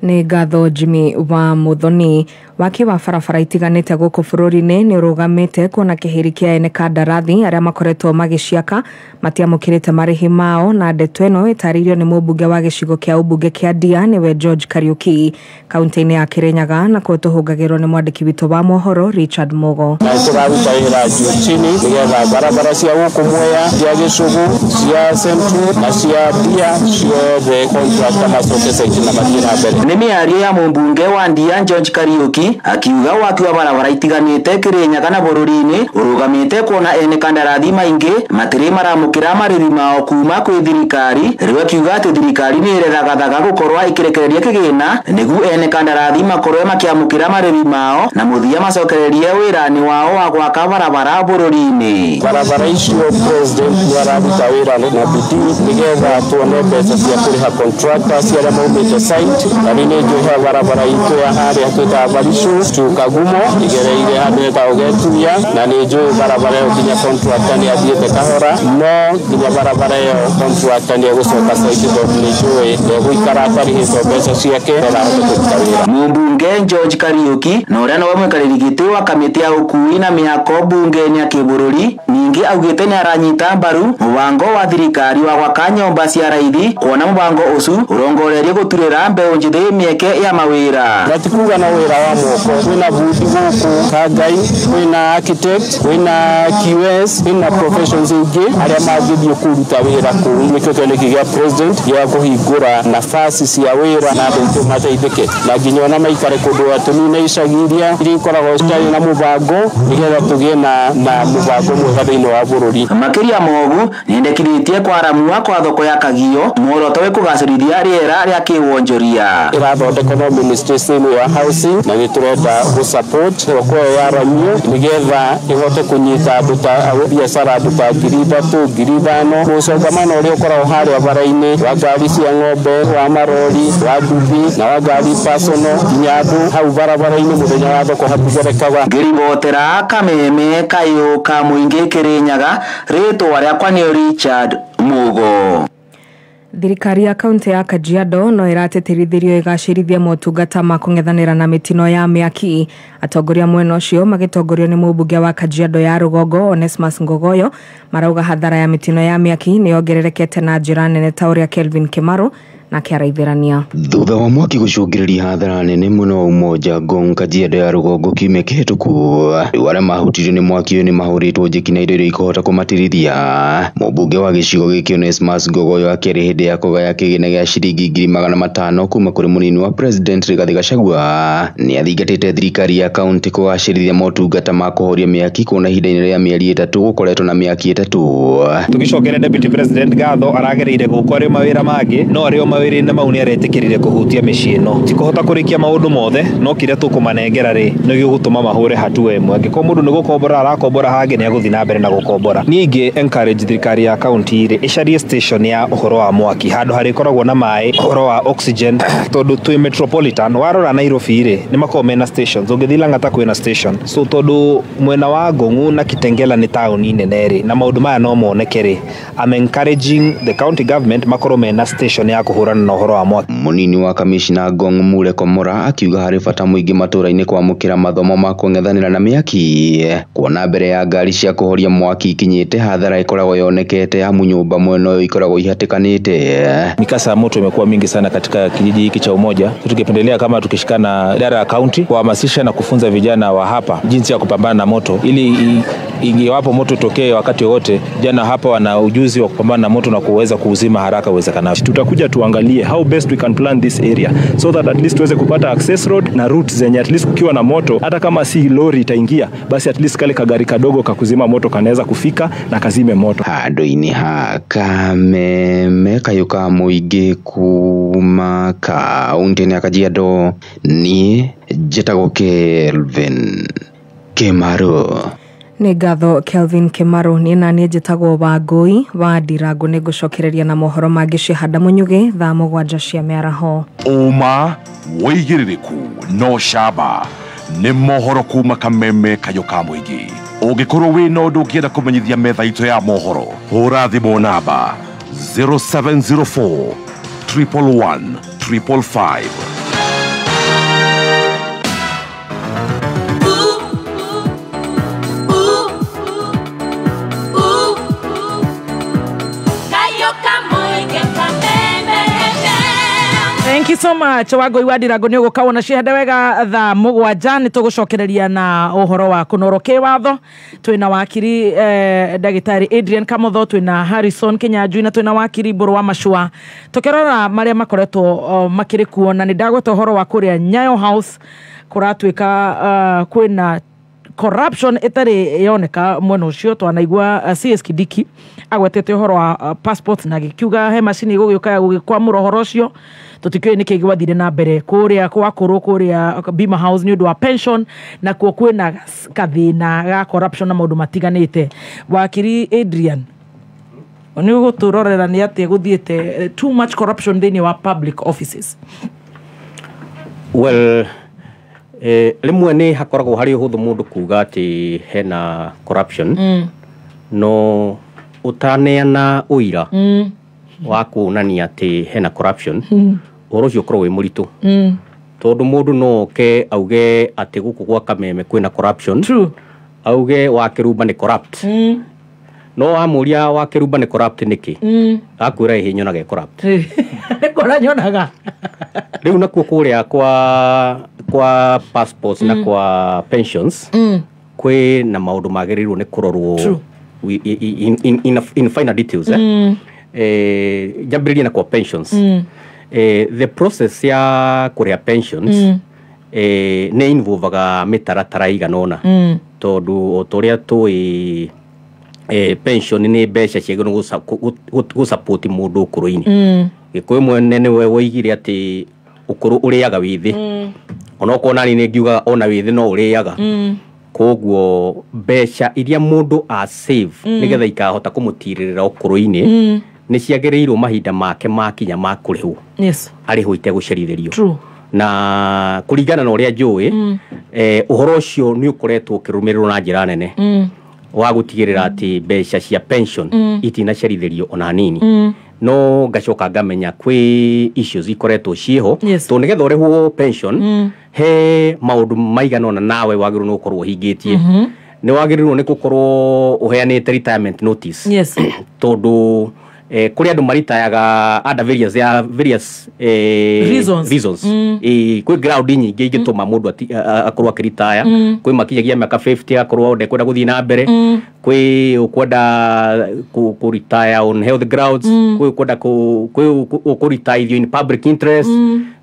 ni ngatho Jimmy wa Muthoni waki wa barabara itiganite gũkũ bũrũri-inĩ nĩ ũrũgamĩte kuona kĩhĩri kĩa ene kandarathi arĩa makoretwo magĩciaka matiamũkĩrĩte marĩhi mao na ndeto ĩno ĩtarĩirio nĩ mũmbunge wa gĩcigo kĩa ũmbunge kĩa Ndia nĩwe George Kariuki kaunti-inĩ ya Kirinyaga na tũhũngagĩrwo nĩ mwandĩki witũ wa mohoro Richard Mogo tũraruta wĩra juu chini nĩgetha barabara cia gũkũ Mwea cia Gĩcũgũ cia Central na cia Ndia ciothe contractor macoke site na mathiĩ na mbere nĩ mĩario ya mũmbunge wa Ndia George Kariuki akiuga waki wa barabara itiganĩte Kirinyaga na bũrũri-inĩ ũrũgamĩte kuona ene kandarathi maingĩ matirĩ maramũkĩra marĩhi mao kuma kwĩ thirikari. Rĩu akiuga atĩ thirikari nĩ ĩrethagathaga gũkorwo ĩkĩrekereria kĩgĩna nĩguo ene kandarathi makorwo makĩamũkĩra marĩhi mao na mũthia macokererie wĩra-inĩ wao wa gwaka barabara bũrũri-inĩ. Barabara icio president nĩararuta wĩra na bidii nĩgetha tuone mbeca cia kũrĩha contractors arĩa maumĩte site, na nĩ njũĩ barabara itũ ya harĩa twĩtaga Barisho Tukagumo igereire handũ hetagwo Getuya, na nĩ njũĩ barabara ĩyo nginya contractor nĩ athiĩte kahora, no nginya barabara ĩyo contractor nĩ egũcoka site tondũ nĩ njũĩ ndegũikara atarĩhĩtwo mbeca ciake na ahote kũruta wĩra. Mũmbunge George Kariuki na ũrĩa nĩwe mũikarĩri gĩtĩ wa kamĩtĩ ya ũkui na mĩhako bunge-inĩ ya kĩbũrũri ningĩ augĩte nĩ aranyita mbaru mũbango wa thirikari wa gwaka nyũmba cia raithi, kuona mũbango ũcio ũrongorerie gũturĩra mbeũ njĩthĩ mĩeke ya mawĩra. Gatikuga na wĩra wa moko, kwĩna bundi gũkũ Kangai, kwĩna architect, kwĩna QS, kwĩna professions ingĩ arĩa mangĩthiĩ kũruta wĩra kũu. Nĩkĩo kĩoneki gĩa president gĩa kũhingũra nafasi cia wĩra na andũ aitũ mateithĩke, na nginya ona maikare kũndũ atũnine icagi iria ikoragwo citarĩ na mũbango nĩgetha tũgĩe na mũbango mwega thĩinĩ wa bũrũri. Makĩria mogu nĩendekithĩtie kwaramua kwa thoko ya Kagio muoroto wa kũgacĩrithia rĩera rĩa kĩwonjoria. Ĩrathondeka no ministry ya housing na nĩtũrenda gũsupport thoko ya Ramio nĩgetha ĩhote kũnyita andũ ta biacara andũ ta 3,000 5,000 mũcongamano ũrĩa ũkoragwo harĩa bara-inĩ wa ngari cia ng'ombe, wa marori, wa nduthi na wa ngari personal nginya andũ hau barabara-inĩ mũthenya wa thoko hatigerekaga. Ngĩribotera Kameme Kayũ ka mũingĩ Kirinyaga, rĩtwa rĩakwa nĩ Richard Mugo. Thirikari ya kaunti ya Kajiado no ĩratĩtĩrithirio ĩgacĩrithia motungata ma kũng'ethanĩra na mĩtino ya mĩaki. Atongoria mwena ũcio magĩtongorio nĩ mũmbunge wa Kajiado ya Rũgongo Onesmus Ngogoyo marauga hathara ya mĩtino ya mĩaki nĩ yongererekete na njĩra nene ta ũrĩa Kelvin Kimaro na kĩaraithĩrania. Thutha wa mwaki gũcũngĩrĩria hathara nene mũno Umoja Ngong Kajiado ya Rũgongo kiumia kĩhĩtũku, arĩa mahutirio nĩ mwaki ũyũ nĩ mahũrĩtwo njeki na indo iria ikũhota kũmatirithia. Mũmbunge wa gĩcigo gĩkĩ Onesmus Ngogoyo akĩarĩ hĩndĩ ya kũgaya kĩgĩna gĩa ciringi 500,000 kuma kũrĩ mũnini wa president Rigathi Gachagua. Nĩ athingatĩte thirikari ya kaunti kũgacĩrithia motungata ma kũhoria mĩaki kuona ihinda-inĩ rĩa mĩeri 3 gũkoretwo na mĩaki 3. Tũgĩcokera deputy president Gatho aragereire gũkwo arĩ mawĩra mangĩ no arĩ mawĩra-inĩ mau nĩ aretĩkĩrire kũhutia mĩciĩ ĩno. Tikũhota kũrĩkia maũndũ mothe no kĩrĩa tũkũmanengera rĩ nĩ gĩgũtũma mahũre hatua ĩmwe. Angĩkorwo mũndũ nĩ gũkombora arakombora hangĩ nĩ agũthiĩ na mbere na gũkombora. Ningĩ encourage thirikari ya kaunti rĩ ĩcarie station ya ũhoro wa mwaki handũ harĩ koragwo na maĩ, ũhoro wa oxygen, tondũ twĩ metropolitan warora Nairobi rĩ nĩ makoragwo mena stations, ũngĩthiĩ Lang'ata kwĩna station. So tondũ mwena wa Ngong'u na Kitengela nĩ taũni nene rĩ na maũndũ maya no moneke rĩ, I'm encouraging the county government makorwo mena station ya kũhũrana na ũhoro wa mwaki. Mũnini wa kamishna Ngong Mure Komora akiuga harĩ bata mũingĩ matũra-inĩ kwamũkĩra mathomo ma kũng'ethanĩra na mĩaki, kuona mbere ya ngari cia kũhoria mwaki ikinyĩte hathara ikoragwo yonekete amu nyũmba mwena ũyũ ikoragwo ihatĩkanĩte. Mikasa ya moto imekuwa mingi sana katika kijiji hiki cha Umoja. Tungependelea kama tukishikana idara ya kaunti kuhamasisha na kufunza vijana wa hapa jinsi ya kupambana na moto ili ingiwapo moto tokee wakati wote, vijana hapa wana ujuzi wa kupambana na moto na kuweza kuuzima haraka uwezekanavyo. Tutakuja tuangalie how best we can plan this area so that at least tuweze kupata access road na route zenye at least kukiwa na moto hata kama si lori itaingia basi at least kale kagari kadogo kakuzima moto kanaweza kufika na kazime moto. Handũ-inĩ ha Kameme Kayũ ka mũingĩ kuma kaunti-inĩ ya Kajiado niĩ njĩtagwo Kelvin Kimaro. Nĩ ngatho Kelvin Kimaro. Niĩ na niĩ njĩtagwo Wangui wa Ndirangu. Nĩ ngũcokereria na mohoro mangĩ Cihanda Mũnyugi thaa 7 cia mĩaraho. Uma wĩigĩrĩrĩku no camba nĩ mohoro kuma Kameme Kayũ ka mũingĩ. Ũngĩkorwo wĩna ũndũ ũngĩenda kũmenyithia metha itũ ya mohoro, hũra thimũ namba 0704 111 555. Thank you so much Wakiri Adrian nĩ ũgũkawona ciehande wega thaa mũgwanja nĩ tũgũcokereria na ũhoro wa kũnorwo kĩwatho twĩna wakiri ndagĩtarĩ Adrian Kamotho twĩna Harrison Kinyanjui na twĩna wakiri Mbũrũ wa Macua tũkĩrora marĩa makoretwo makĩrĩ kuo na nĩ ndagweta ũhoro wa kũrĩa Nyayo House kũratuĩka kwĩna corruption itari yoneka mwena ucio twanaigua CS Kidiki agwetete uhoro wa passport na gikiuga he macini gũgĩũka ya gũgĩkwamũra uhoro ucio tutikĩoĩ nĩkĩ gĩwathire na mbere kũrĩa kwa kũrũ kũrĩa Bima House nĩ ũndũ wa pension na kuo kwĩna kathĩna ga corruption na maũndũ matiganĩte. Wakiri Adrian nĩ ũgũtũrorera nĩ atĩ gũthiĩte too much corruption thĩinĩ wa public offices? Well, rimwe nĩ hakoragwo harĩ ũhũthũ mũndũ kuga atĩ hena corruption no utaneana ũira wa kuonania atĩ hena corruption ũhoro ũcio ũkoragwo wĩ mũritũ tondũ mũndũ no oke auge atĩ gũkũ gwa Kameme kwĩna corruption auge Wakirumba nĩ corrupt no amũria Wakirumba nĩ corrupt nĩkĩ akwĩra ihinyonaga corrupt kora nyonaga rĩu nakuo kũrĩa kwa passports na kwa pensions kwĩ na maũndũ magĩrĩirwo nĩ kũrorwo in finer details jambĩrĩria na kwa pensions the process ya kũrĩa pensions nĩ involvaga mitaratara iganona tondũ ũtorĩa tũĩ pension nĩ mbeca ciagĩrĩirwo gũsupport mũndũ ũkũrũ-inĩ gĩkũyũ mwene nĩwe woigire atĩ ũkũrũ ũrĩaga wĩthĩ ona ũkona nĩ ngiuga ona wĩthĩ no ũrĩaga koguo mbeca iria mũndũ a save nĩgetha ikahota kũmũtirĩrĩra ũkũrũ-inĩ nĩ ciagĩrĩirwo mahinda make makinya ma kũrĩhwo arĩhwo itegũcerithĩrio na kũringana na ũrĩa njũĩ ũhoro ũcio nĩ ũkoretwo ũkĩrũmĩrĩrwo na njĩra nene wa gũtigĩrĩra atĩ mbeca cia pension itinacerithĩrio ona nini no ngacoka ngamenya kwĩ issues ikoretwo ciĩho tondũ nĩgetha ũrĩhwo pension he maũndũ maigana ona nawe wagĩrĩirwo nĩ gũkorwo ũhingĩtie nĩ wagĩrĩirwo nĩ gũkorwo ũheanĩte retirement notice tondũ kuri andu maritayaga under various reasons kwĩ ground nyingĩ ingĩtũma mũndũ akorwo akĩritaya kwĩ makinyagia mĩaka 50 akorwo ndekwenda gũthiĩ na mbere kwĩ ũkwenda kũritaya on health grounds kwĩ ũkwenda kũritaya in public interest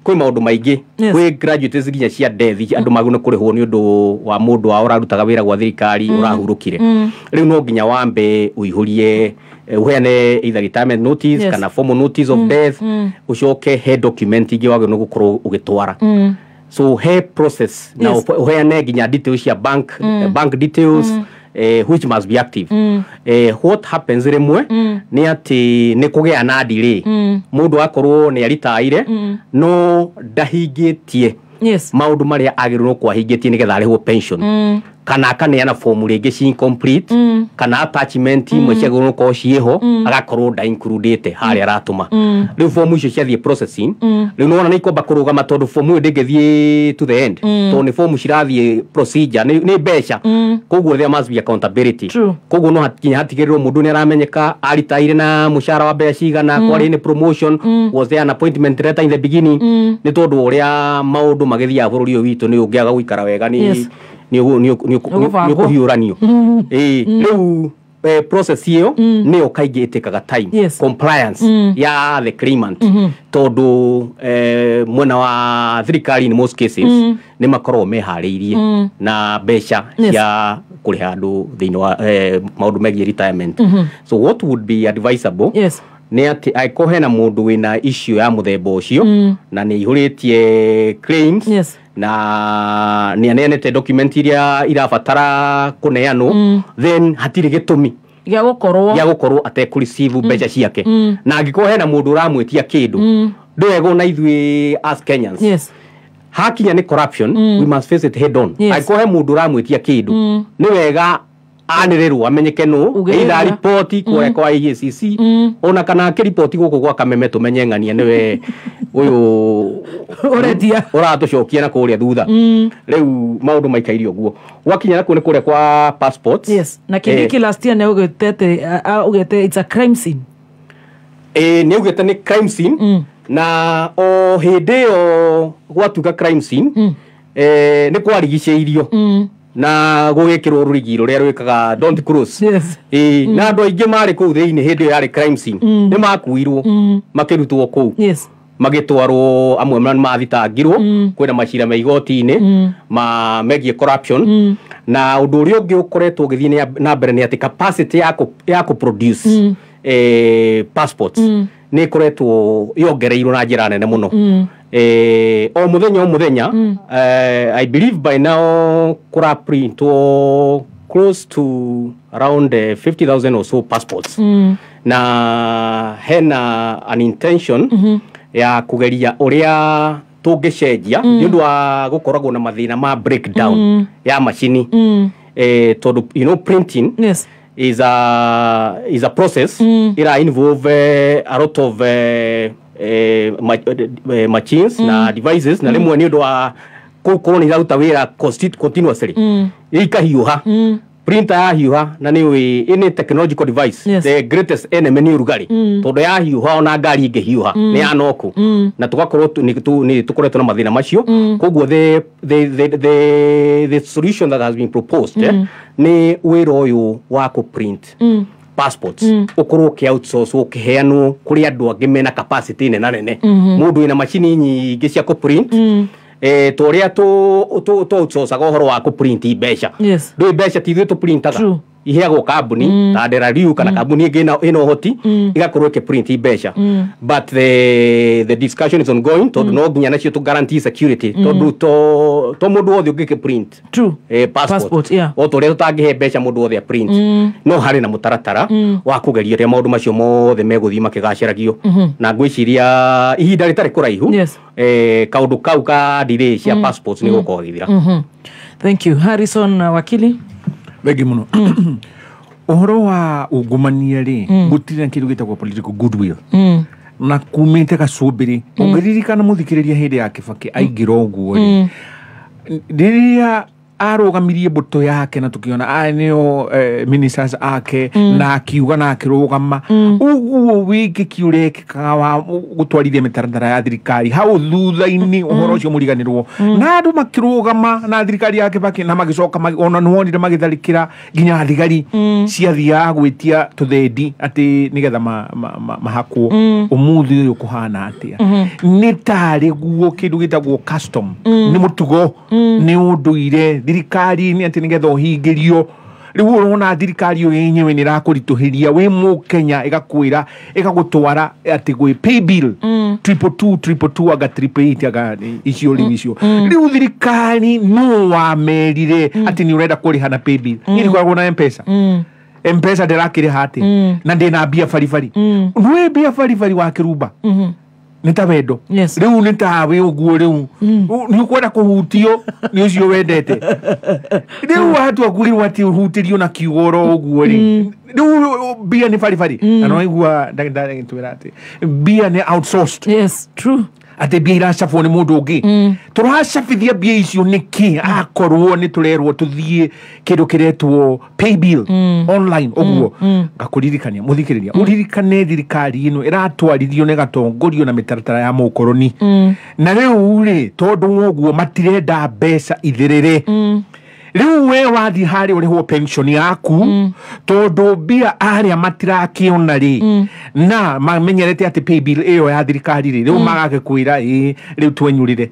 kwĩ maũndũ maingĩ kwĩ graduates nginya cia death andũ magũna kũrĩhwo nĩ ũndũ wa mũndũ wa ũrarutaga wĩra gwa thirikari ũrahurũkire rĩu no nginya wambe ũihũrie uheane either retirement notice kana formal notice of death ucoke he document ingĩ wagĩrĩirwo nĩ gũkorwo ũgĩtwara so he process na uheane nginya details cia bank details which must be active what happens rĩmwe nĩ atĩ nĩ kũgĩa na delay mũndũ akorwo nĩ aritaire no ndahingĩtie maũndũ marĩa agĩrĩirwo kwahingĩtie nĩgetha arĩhwo pension kana kaneana form rĩngĩ ci incomplete kana attachment imwe ciagĩrĩirwo gũkorwo ciĩho agakorwo nda-includĩte harĩa aratũma rĩu form icio ciathiĩ processing rĩu nĩwona nĩ ikwamba kũrũgama tondũ form ĩyo ndĩngĩthiĩ to the end tondũ nĩ form cirathiĩ procedure nĩ mbeca koguo there must be accountability koguo no hakinya hatigĩrĩrwo mũndũ nĩ aramenyeka aritaire na mũcara wa mbeca cigana kwarĩ nĩ promotion was there an appointment letter in the beginning nĩ tondũ ũrĩa maũndũ magĩthiaga bũrũri ũyũ witũ nĩ ũngĩaga gũikara wega nĩ ũkũhiũranio rĩu process ĩyo nĩyo kaingĩ ĩtĩkaga time compliance ya the claimant tondũ mwena wa thirikari in most cases nĩ makoragwo meharĩirie na mbeca cia kũrĩha andũ thĩinĩ wa maũndũ megiĩ retirement so what would be advisable nĩ atĩ angĩkorwo hena mũndũ wĩna issue ya mũthemba ũcio na nĩ ihũrĩtie claims na nĩ aneanĩte document iria irabatara kũneanwo then hatirĩ gĩtũmi gĩa gũkorwo atekũreceive mbeca ciake na angĩkorwo hena mũndũ ũramwĩtia kĩndũ ndwego na ithuĩ as Kenyans hakinya nĩ corruption we must face it head on angĩkorwo he mũndũ ũramwĩtia kĩndũ nĩ wega anĩrĩrwo amenyeke nũ either report kwa IECC ona kana akĩripoti gũkũ gwa Kameme tũmenye ng'ania nĩwe ũyũ ũratũcokia na kũrĩa thutha rĩu maũndũ maikairio ũguo wakinya nakuo nĩ kũrĩa kwa passports na Kidiki last year nĩ ugĩte it's a crime scene nĩ ugĩte nĩ crime scene na o hindi o gwatuka crime scene ni kwarigicĩirio na gũgĩkĩrwo rũrigi rũrĩa rwĩkaga don't cross na andũ aingĩ marĩ kũu thĩinĩ hĩndĩ ĩyo yarĩ crime scene nĩ makuirwo makĩrutwo kũu magĩtwarwo amwe mathitangirwo kwĩna macira me igoti-inĩ megiĩ corruption na ũndũ ũrĩa ũngĩ ũkoretwo ũgĩthiĩ na mbere nĩ atĩ capacity ya kũ-produce passports nĩ ĩkoretwo yongereirwo na njĩra nene mũno o muthenya I believe by now kũraprintwo close to around 50,000 or so passports na hena an intention ya kugeria ũrĩa tũngĩcenjia nĩ ũndũ wa gũkoragwo na mathĩna ma breakdown ya macini tondũ printing is a process ira involve a lot of machines na devices na rĩmwe nĩ ũndũ wa gũkorwo nĩ iraruta wĩra continuously ikahiũha printer yahiũha na nĩ any technological device the greatest enemy nĩ ũrugarĩ tondũ yahiũha ona ngari ĩngĩhiũha nĩ yanoku na tũgakorwo nĩ tũkoretwo na mathĩna macio koguo the solution that has been proposed nĩ wĩra ũyũ wa kũ-print passports ukorwo ki outsource ukiheanwo kuri andu angi mena capacity nene mundu ina machine nyingi cia ku print to ria to outsource agahoro wa ku print mbeca ndui mbeca tithwe tu printaga iheagwo kambuni ta Thirikari kana kambuni ingi ino hoti igakorwo ke print mbeca but the discussion is ongoing to no nginya nacio to guarantee security to mundu wothe ungike print passport o to ria tutangihe mbeca mundu wothe print no hari na mutaratara wa kugeria ria maundu macio mothe meguthii makigaciragio na ngwiciria ihinda ritari kuraihu kaundu kau ka delay cia passports ni gukogithira. Thank you. Harrison Wakili. Wegi muno. Uhoro wa ungumania ri gutire kindu gitagwo political goodwill na kumite gacubiri ungiririkana muthikiriria hindi ya Kibaki aingira uguo ri riria arugamirie mbuto yake na tukiona nio ministers ake na akiuga na akirugama uguo wiki kiureka wa gutwarithia mitaratara ya thirikari hau thutha-ini uhoro ucio muriganirwo na andu makirugama na thirikari yake Kibaki na magicoka ona nuonire magitharikira nginya thigari ciathia gwitia tuthendi ati nigetha mahakwo umuthi uyu kuhana atia ni tari guo kindu gitagwo custom ni mutugo ni unduire thirikari ni ati nigetha uhingirio riu urona thirikari yo yenyewe ni rakurituhiria we mu Kenya igakwira igagutwara ati gwi pay bill 222 aga 388 aga icio riu riu thirikari no wamerire ati ni urenda kuriha na pay bill ni kwa na M-Pesa ndirakire hati na ndina bia farifari we bia farifari wa kirumba nita wendo riu nita we uguo riu ni ukwenda kuhutio ni ucio wendete riu watu akurirwo ati uhutirio na kiugoro uguo ri riu bia ni farifari na no igua ndagindare ngitwira ati bia ni outsourced true ate bia iracabwo ni mundu ungi turacabithia bia icio niki akorwo ni turerwo tuthie kindu kiretwo pay bill online uguo ngakuririkania muthikiriria uririkane thirikari ino iratwarithio ne gatongorio na mitaratara ya mukoroni na riu ri tondu uguo matirenda mbeca ithirire riu we wathi hari uriho pension yaku tondu bia aria matirakiona ri na mamenyerete ati pay bill iyo ya thirikari ri riu magake kwira riu twenyurire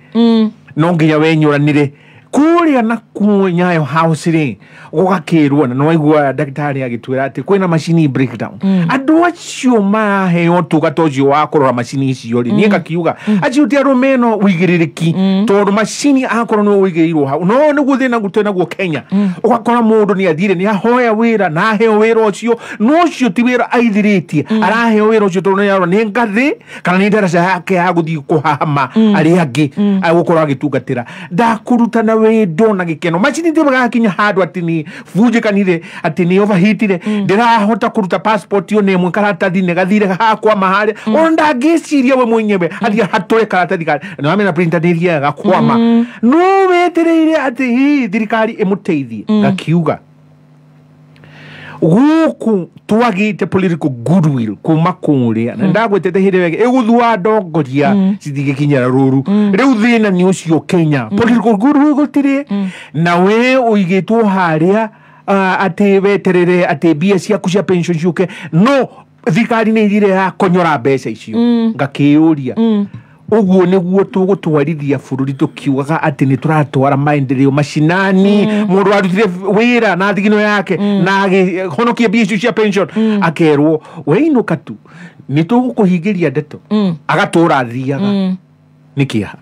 no nginya wenyuranire kuria na kunyayo house ri ugakirwo na no igua daktari agitwira ati kwina machine breakdown andu acio maheo tugatocio wa kurora machine icio ri ni ngakiuga aciutia rumeno wigiririki tondu machine akorwo no wigirirwo hau no ni guthina gutena guo Kenya ugakora mundu ni athire ni ahoya wira na aheo wira ucio no ucio ti wira aithiritie araheo wira ucio tondu yaro ni ngathi kana ni ndaraca yake ya guthii kuhama ari angi agukora agitungatira ndakuruta na wendo na gikeno machine ndi bagakinya handu ati ni funjikanire ati ni overheatire ndirahota kuruta passport yo nemwe karatathi ne gathire hakwa mahali onda ngiciria we mwenyewe ati hatore karatathi kare no amena printer ndiria gakwama no wetereire ati thirikari imuteithie gakiuga guku twagite political goodwill kuma kuria na ndagwetete hinde wege iguthua ndongoria cithigikinyira ruru riu thina ni ucio Kenya political goodwill gutire na we uigitwo haria ati weterere ati bia ciaku cia pension ciuke no thikari ni ithire ya konyora mbeca icio ngakiuria uguo niguo tugutwarithia bururi tukiugaga ati ni turatwara maendeleo mashinani mundu arutire wira na thigino yake na honokia bia icio cia pension akerwo we inuka tu ni tugukuhingiria ndeto agatura thiaga nikia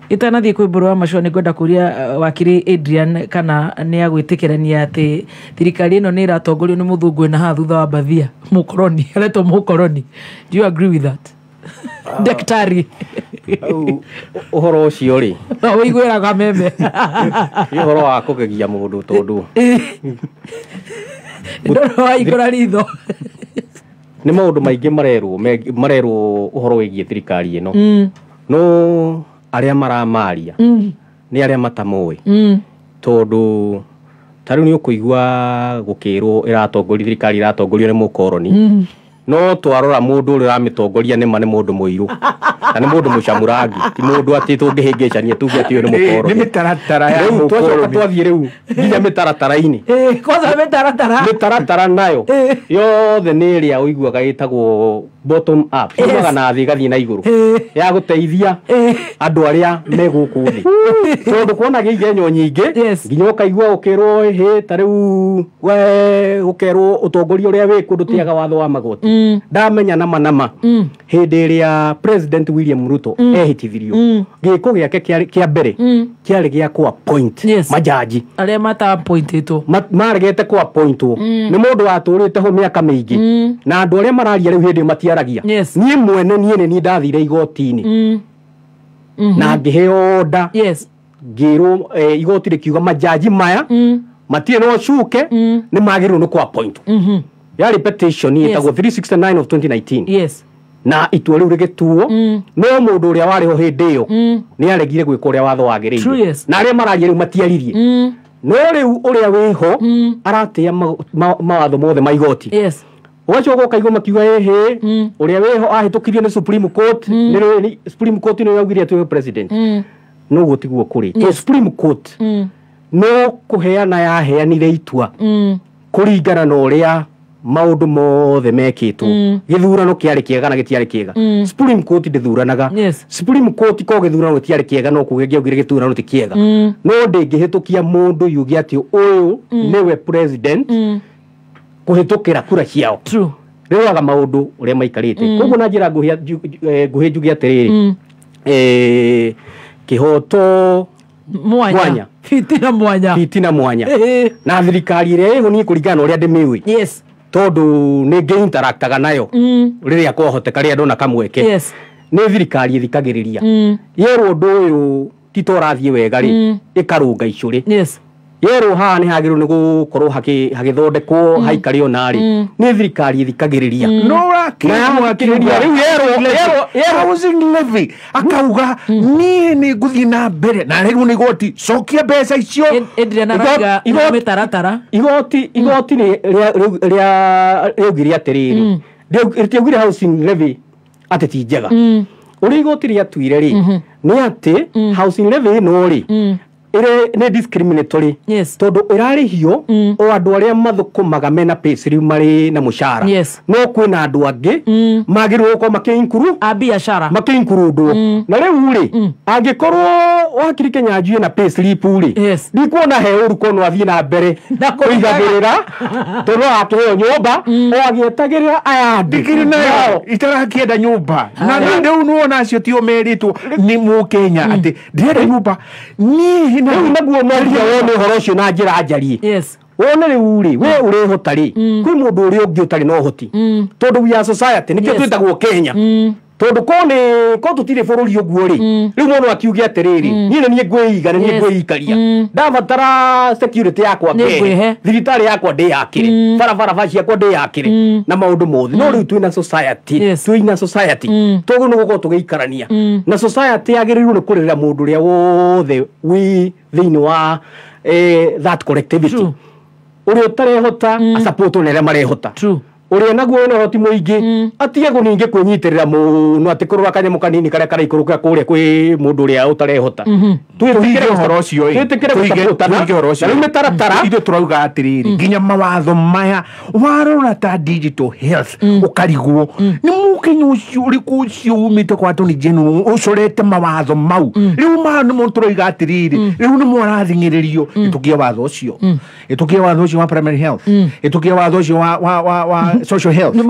itanathie kwiburu amacio ni kwenda kuria Wakiri Adrian kana ni agwitikirania ati thirikari ino ni iratongorio ni muthungu na ha thutha wa bathia mukoroni areto mukoroni. Do you agree with that? Daktari uhoro ucio ri wiguiraga meme uhoro wa kugegia mundu tondu ndoro igora ritho ni maundu maingi marerwo uhoro wigie thirikari ino no aria maramaria ni aria matamoi tondu tariu ni ukuigua gukirwo iratongoria thirikari iratongorio ni mukoroni no twarora mundu uri ramitongoria ni mane mundu muiru na ni mundu mucamurangi ti mundu ati tungihingicania tuge ati ni mukoroni ni mitaratara ya mukoroni twathie riu nginya mitaratara-ini kwanza mitaratara nayo yothe ni ria uiguaga itagwo bottom up yumaga na thi gathie na iguru ya guteithia andu aria me guku thi tondu kuona gigenyo nyingi nginya ukaigua ukirwo he tariu we ukerwo utongoria uria wi kundu tiaga watho wa magoti ndamenya nama hindi iria President William Ruto ehitithirio giko giake kia mbere kiari gia ku appoint majaji aria mata appointitwo maregete ku appointwo ni mundu waturite ho miaka mingi na andu aria mararia riu hindi matiaragia nie mwene nie ndathire igoti-ini na ngiheo order ngiro igoti rikiuga majaji maya matie no cuke ni magiru no ku appoint yari petition yetagwo 369 of 2019 na itua riu rigituo no mundu uria wari ho hindi iyo ni aregire gwika uria watho wagiriire na aria maragia riu matiaririe no riu uria wiho aratia mawatho mothe ma igoti wacho kaigwa makiuga ehe uria wiho ahitukirio ni Supreme Court ni Supreme Court no yaugire ati president no gutiguo kuri to Supreme Court no kuheana yaheanire itua kuringana na uria maundu mothe mekitwo githurano kiari kiega na gitiari kiega Supreme Court ndithuranaga Supreme Court ko githurano gitiari kiega no kugegia ugire githurano ti kiega no ndingihitukia mundu yugi ati uyu niwe president kuhitukira kura ciao riwaga maundu uria maikarite koguo na njira nguhi njugi atiriri kihoto mwanya fitina mwanya na thirikari ire ho ni kuringana uria ndimiwi tondu ni ngiinteraktaga nayo riria kwahotekari andu na kamweke ni thirikari ithikagiriria yerwo ndu uyu titorathie wega ri ikarunga icuri yerwo haha ni hagiru ni gukorwo hagithondekwo haikari onari ni thirikari ithikagiriria no rakiriria riu yerwo housing levy akauga ni nguthie na mbere na riu ni igoti cokia mbeca icio endria mitaratara igoti ni ria riugiria atiriri ritiaugire housing levy ati ti njega uri igoti ria tuire ri ni ati housing levy no ri ire ne discriminatory tondu irarihio o andu aria mathukumaga mena payslip mari na mushara no kwina andu angi magirwo ko makiinkuru a biashara makiinkurundo na riu ri angikorwo Wakiri Kenyanjui na payslip ri ndikuona he uru kono athie na mbere kuigagirira tondu akiheo nyumba o agietagirira aya ndikiri nayo itarakienda nyumba na riu nuona acio tio meritwo ni mu Kenya ati ndirenda nyumba ni na naguo meria wone horo cio na njira njari wone riu ri we uri hotari kwi mundu uri ungi utari no hoti tondu we are society nikio twitagwo Kenya tondu ko tutire bururi uguo ri riu mono akiugia atiriri nie ngwiiga nie ngwiikaria ndabatara security yakwa ke thirikari yakwa ndi yakire barabara ciakwa ndi yakire na maundu mothe no riu twina society togu no guko tugiikarania na society yagirirwo ni kurira mundu ria wothe wi thiini wa that collectivity uri utarehota a support nere marehota true uri naguo no hoti muingi atige guninge kwinyitirira muno ati kurura kanyamo kanini karia karaikuruka kuria kwi mundu uria utarehota twikire horo cio twikire horo cio mitaratara ithu turauga atiriri nginya mawatho maya warora ta digital health ukarigwo ni mukinyu ucio uri kucio umite kwa Attorney General ucorete mawatho mau riu ma ni muntu turauga atiriri riu ni mwarathingiririo itukie watho ucio wa primary health itukie watho ucio wa social health ni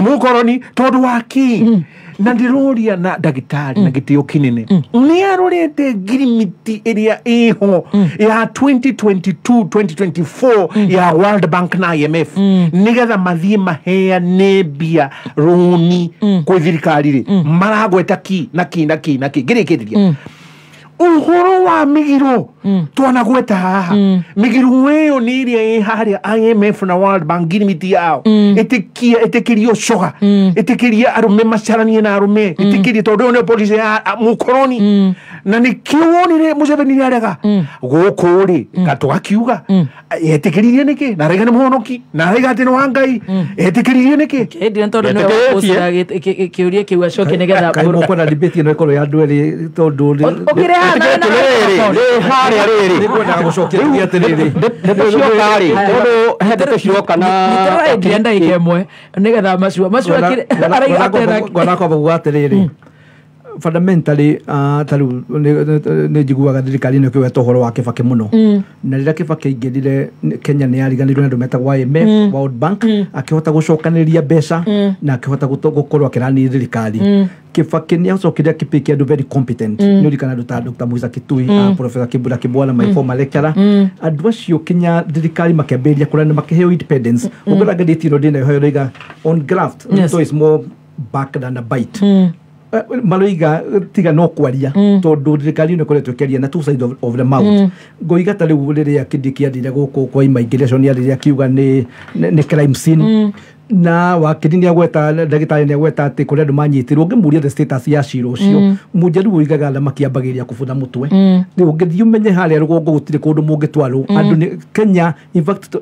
mukoroni tondu waki na ndiroria na ndagitari na gitio kinene ni arorete ngirimiti iria iho ya 2022-2024 ya World Bank na IMF nigetha mathie maheane mbia roni kwi thirikari ri maragweta ki ngirikiriria uhoro wa migiro twanagweta haha migiro weyo ni iria haria IMF na World Bank ngirimiti yao itikirio coga itikiria arume macaranie na arume itikiria tondu ne policy ya mukoroni na ni kiwonire Museveni arega guku ri gatugakiuga etikiririe niki na rega ni muhonoki na rega ati no wangai etikiririe niki Adrian tondu no gusira kiuria kiu acoke nigetha ko na debate no ikoro ya ndweli tondu okire hana haria riri ngwenda gucokeria atiriri ndeciokari tondu hete ciroka na Adrian ndaike mwe nigetha macio akire araigate ngwana kwa bugu atiriri fundamentally taru ne jiguaga thirikari no kiwetwo horo wa Kibaki muno na rira Kibaki ingirire Kenya ni yariganirwo na ndometa wa IMF World Bank akihota gucokaniria mbeca na akihota gukorwo akirani thirikari Kibaki ni acokire akipiki andu very competent ni urikana Dr. Musa Kitui Professor Kibula Kibwana my former lecturer andu acio Kenya thirikari makĩambĩrĩria kũrĩa makĩheo independence ũngĩrangĩtie no ndina yo riga on graft so is more back than a bite maloiga tiga no kwaria tondu thirikari no koretwo kiaria na two sides of the mouth ngoiga ta riu riria Kindiki athire guku kwa immigration riria kiuga ni crime scene na wakiri ni agweta ndagitari ni agweta ati kuria andu manyitirwo ngimuria the status ya ciro ucio munjeru uigaga la makiambagiria kubutha mutwe ni ungithii umenye haria rugongo gutire kundu mungitwarwo andu ni Kenya in fact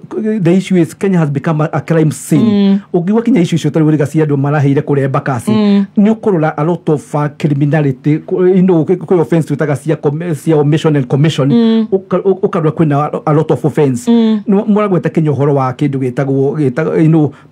the issue is Kenya has become a crime scene ugiwa Kenya issue icio tari uriga cia andu maraheire kuremba kasi ni ukurora a lot of criminality ko offense tutaga cia omission and commission ukarwa kwina a lot of offense muragweta Kenya horo wa kindu gitagwo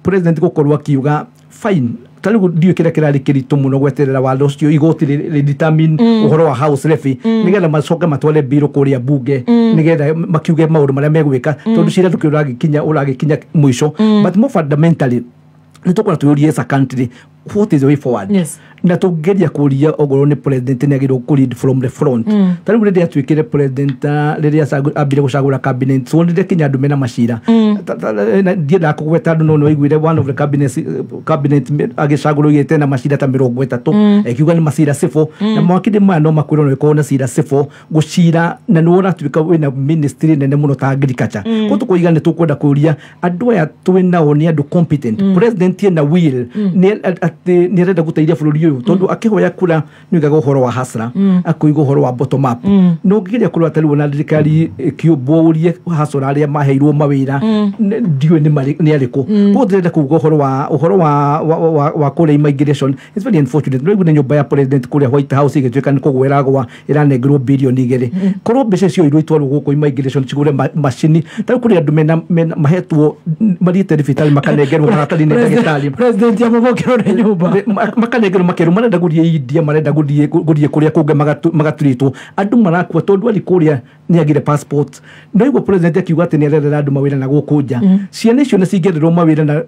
president gukorwa kiuga fine tarigu dio kira kirari kiritu muno gweterera watho ucio igoti determine uhoro wa house levy nigetha macoke matwale biro kuria bunge nigetha makiuge maundu maria megwika tondu cira tukiragikinya mwisho but more fundamentally nitukora tuyurie as a country what is the way forward na tugeria kuria ogoro ni president ni agiro ku lead from the front tarigu rede atwikire president rede abire gucagura cabinet so rede Kenya andu mena macira ndienda kugweta andu no igwire one of the cabinet agicagurugite tena macira ta 30 ekiuga ni macira sifo na mwakide mwana no makwiro no ikona cira sifo gucira na no ratwika wina ministry nene muno ta agriculture ko tukuiga ni tukwenda kuria andu aya twinao ni andu competent president na will ni reda gutairia bururi uyu tondu akihoya kura ni gaga uhoro wa hasra akuiga uhoro wa bottom up no ngiria kura atari na thirikari kiuborie hasra aria maheirwo mawira ndiwe ni ariko ko ndenda kuga uhoro wa kure immigration it's very unfortunate no igune nyumba ya president kure White House igitweka ni kugweragwa iranegro billion igere koro mbeca cio irwo itwarwo guku immigration cigure machine tari kuri andu mena mahetwo marite rifitali makanegerwo maratari ni ndagitari president ya mabokero na nyumba makanegero makeru marenda guthie India marenda guthie kuria kunge magaturito andu marakua tondu ari kuria ni agire passport no igwo president akiuga ati ni arerera andu mawira na gukunja ciana icio ni cingererwo mawira na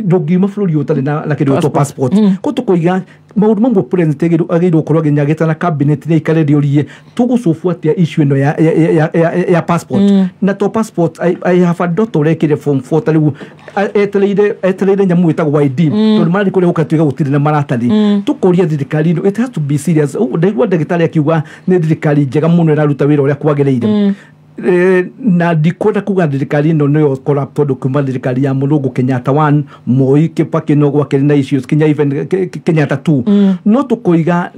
ndungiuma bururi utari na kindu to passport ko tukuiga maundu mamwe president agirwo kurwa ginyagita na cabinet ni ikarerio tugucufu atia issue ino ya passport na to passport I have a daughter rekire form 4 tariu eteleire nyamu itagwo ID tondu mari kuria ukatuiga gutire na maratari tukuria thirikari ino it has to be serious ndaigua ndagitari akiuga ni thirikari njega muno iraruta wira uria kwagereire na ndikwenda kuga thirikari ĩno nĩyo corrupt tondũ kuma thirikari ya Mũrũngũ Kenyatta 1 Moi Kibaki no gwakĩrĩ na issues kinya even Kenyatta 2 no tũkoiga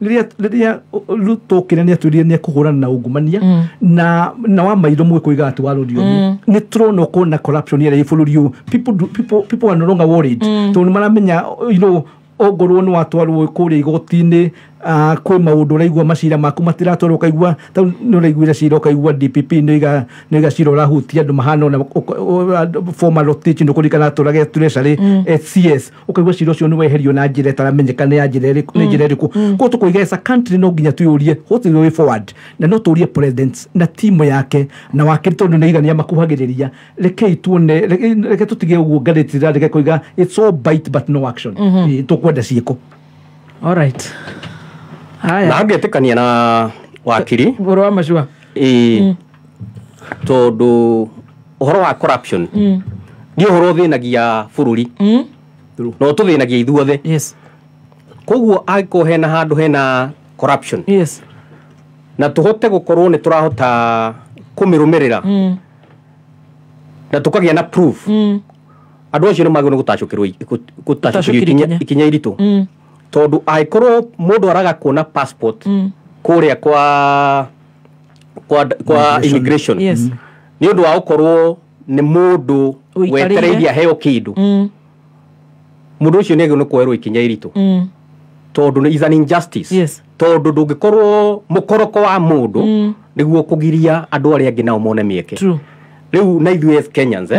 rĩrĩa Ruto nĩ atwĩrire nĩ ekũhũrana na ungumania na wa maitho mwĩkũiga atĩ wa rũthiomi nĩ tũrona kwĩna corruption ĩrĩa bũrũri ũyũ people are no longer worried tondũ nĩ maramenya ongorwo nĩ watwarwo kũrĩa igoti-inĩ kwĩ maũndũ ũraigua macira maku matiratwarwo ukaigua nĩ ũraiguire cira ukaigua DPP nĩ iga cira ũrahutia andũ mahana ona former Rotich nĩ kũrikana atũrage treasury CS ukaigua cira ũcio nĩ weherio na njĩra ĩtaramenyeka nĩ njĩra ĩrĩkũ koguo tũkoiga as a country no nginya twĩyũrie what is the way forward na no tũrie president na timu yake na wakĩrĩ tondũ nĩ igania makuhagĩrĩria rekei tuone reke tũtige ũguo ngathĩti reke koiga it's all bite but no action tũkwenda ciĩko. All right. Na angetikania na wakiri Goro wa Mashua tondu uhoro wa corruption ni uhoro thinagia bururi no tuthinagia ithuothe koguo aiko hena handu hena corruption na tuhote gukorwo ni turahota kumirumirira na tukagia na proof andu acio ni magĩrĩirwo gũtacũkĩrio ikinya iritu tondu aikorwo mundu araga kuona passport kuria kwa immigration ni undu wa ukorwo ni mundu wetereirie aheo kindu mundu ucio ni agĩrĩirwo kuoerwo ikinya iritu tondu is an injustice tondu ndũngĩkorwo mukoroko wa mundu niguo kugiria andu aria angi nao mone mieke riu na ithuĩ as Kenyans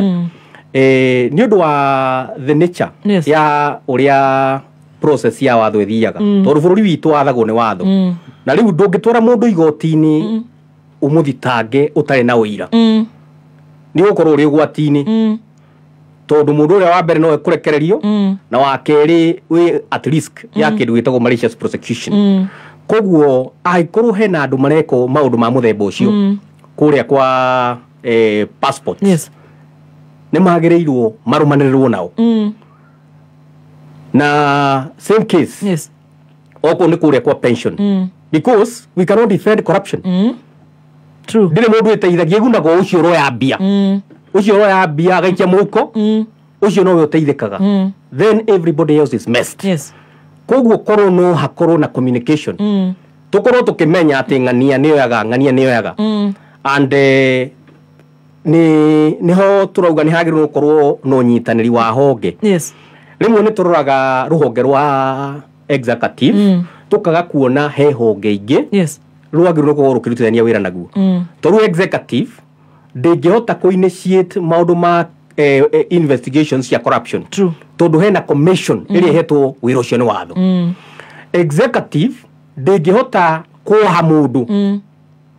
ni undu wa the nature ya uria process ya watho ithiaga tondu bururi witu wathagwo ni watho na riu ndũngĩtwara mundu igoti-inĩ umuthitange utari na uira ni ukorwo uri gwati-inĩ tondu mundu uria wa mbere no ekurekererio na wa kerĩ we at risk ya kindu gitagwo malicious prosecution koguo aikorwo hena andu mareko maundu ma muthemba ucio kuria kwa passport ni magĩrĩirwo marumanĩrĩrwo nao na same case oko ni kuria kwa pension because we cannot defend corruption true ndire mundu eteithagia gunago ucio roya mbia ucio roya mbia gaikia muko ucio no we uteithikaga then everybody else is messed koguo korwo no hakorwo na communication tukorwo tukimenya ati ng'ania niyo yaga and niho turauga ni hagĩrĩirwo gukorwo no nyitanĩri wa honge rimwe ni turoraga ruhonge rwa executive tukaga kuona he honge ingi rwagĩrĩirwo gukorwo rukirutithania wĩra naguo toru executive ndĩngĩhota ku-initiate maũndũ ma investigations cia corruption tondu hena commission ĩrĩa ihetwo wĩra ũcio nĩ watho executive ndĩngĩhota kuoha mundu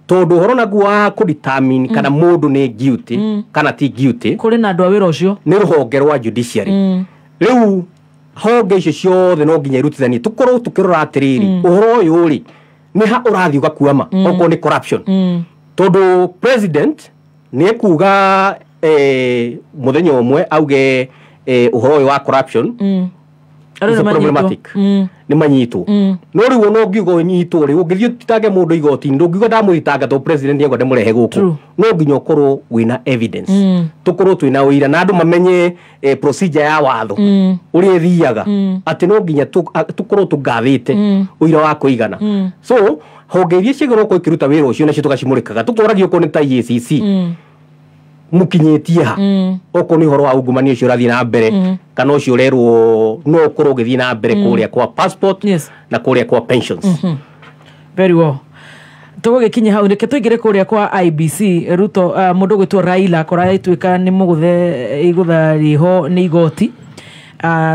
tondu horo naguo wa kudetermine kana mundu ni guilty kana ti guilty kuri na andu a wira ucio ni ruhonge rwa judiciary riu honge icio ciothe no nginya irutithanie tukorwo tukirora atiriri uhoro uyu ri ni ha urathi ugakuama oko ni corruption tondu president ni ekuga muthenya umwe auge uhoro uyu wa corruption is problematic ni manyitwo no riu no ngiugo nyitwo ri ungithio titange mundu igoti ndungiuga ndamuthitanga to president yego ndemurehe guku no nginya ukorwo wina evidence tukorwo twina uira na andu mamenye procedure ya watho uri ethiaga ati no nginya tukorwo tungathite uira wa kuigana so honge iria cigirwo ko ikiruta wira ucio nacio tugacimurikaga tukoragio ko ni ta EACC mukinyetie ha oko ni horo wa ungumania ucio rathi na mbere kana ucio rerwo no ukorwo ugithi na mbere kuria kwa passport na kuria kwa pensions very well tugugikinya hau reke tuigire kuria kwa IBC Ruto mundu gwitwo Raila koraitwika ni muguthe igutha riho ni igoti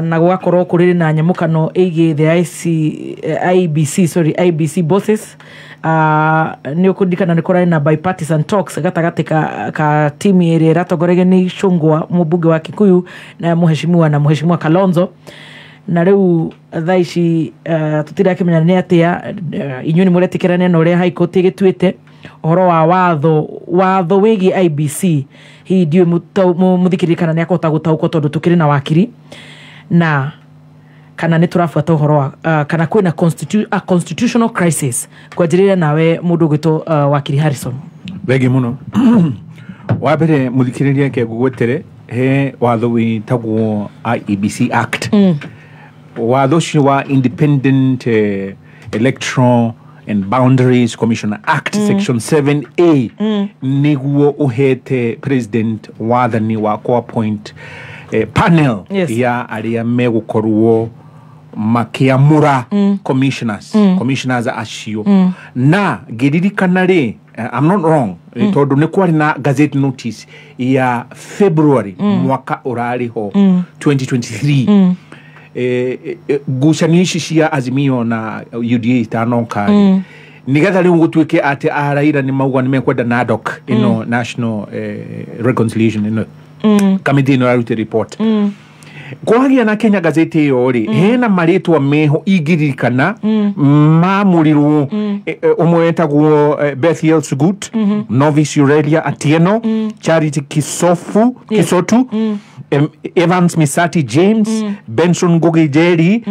na gwakorwo kuri na nyamukano ĩgiĩ the IBC bosses ni ukundikana ni korana na bipartisan talks gatagati ka timu ĩrĩa ĩratongoregio nĩ Chungwa mũmbunge wa Kikuyu na mheshimiwa Kalonzo na riu thaa ici tutirakimenya nĩ atĩa inyuĩ nĩ mũretikĩrania na ũrĩa High Court ĩgĩtuĩte ũhoro wa watho wĩgiĩ IBC hihi ndiũĩ mũthikĩrĩria kana nĩ akũhota gũtaũkwo tondũ tũkĩrĩ na wakiri na kana nĩ tũrabuata ũhoro wa kana kwĩna constitutional crisis kwanjĩrĩria nawe mũndũ gwĩtwo Wakiri Harrison. Thengio mũno. Wa mbere mũthikĩrĩria ke ngũgwetere he watho wĩtagwo IEBC Act. Watho ũcio wa Independent Electoral and Boundaries Commission Act Section 7A niguo uhete president wathani wa co-appoint panel ya aria megukorwo makiamura commissioners acio na giririkana ri I'm not wrong tondu ni kwari na gazette notice ya February mwaka urariho 2023 gucanishi cia Azimio na UDA itanokari nigetha riu gutwike ati araira ni mauga ni mekwenda NADOC ino National Reconciliation ino committee no arute report kwagia na Kenya gazette yo ri hena maritwa meho igiririkana mamurirwo umwe etagwo Bethiel Sugut, Novice Aurelia Atieno, Charity Kisotu, Evans Misati James, Benson Gogi Jerry,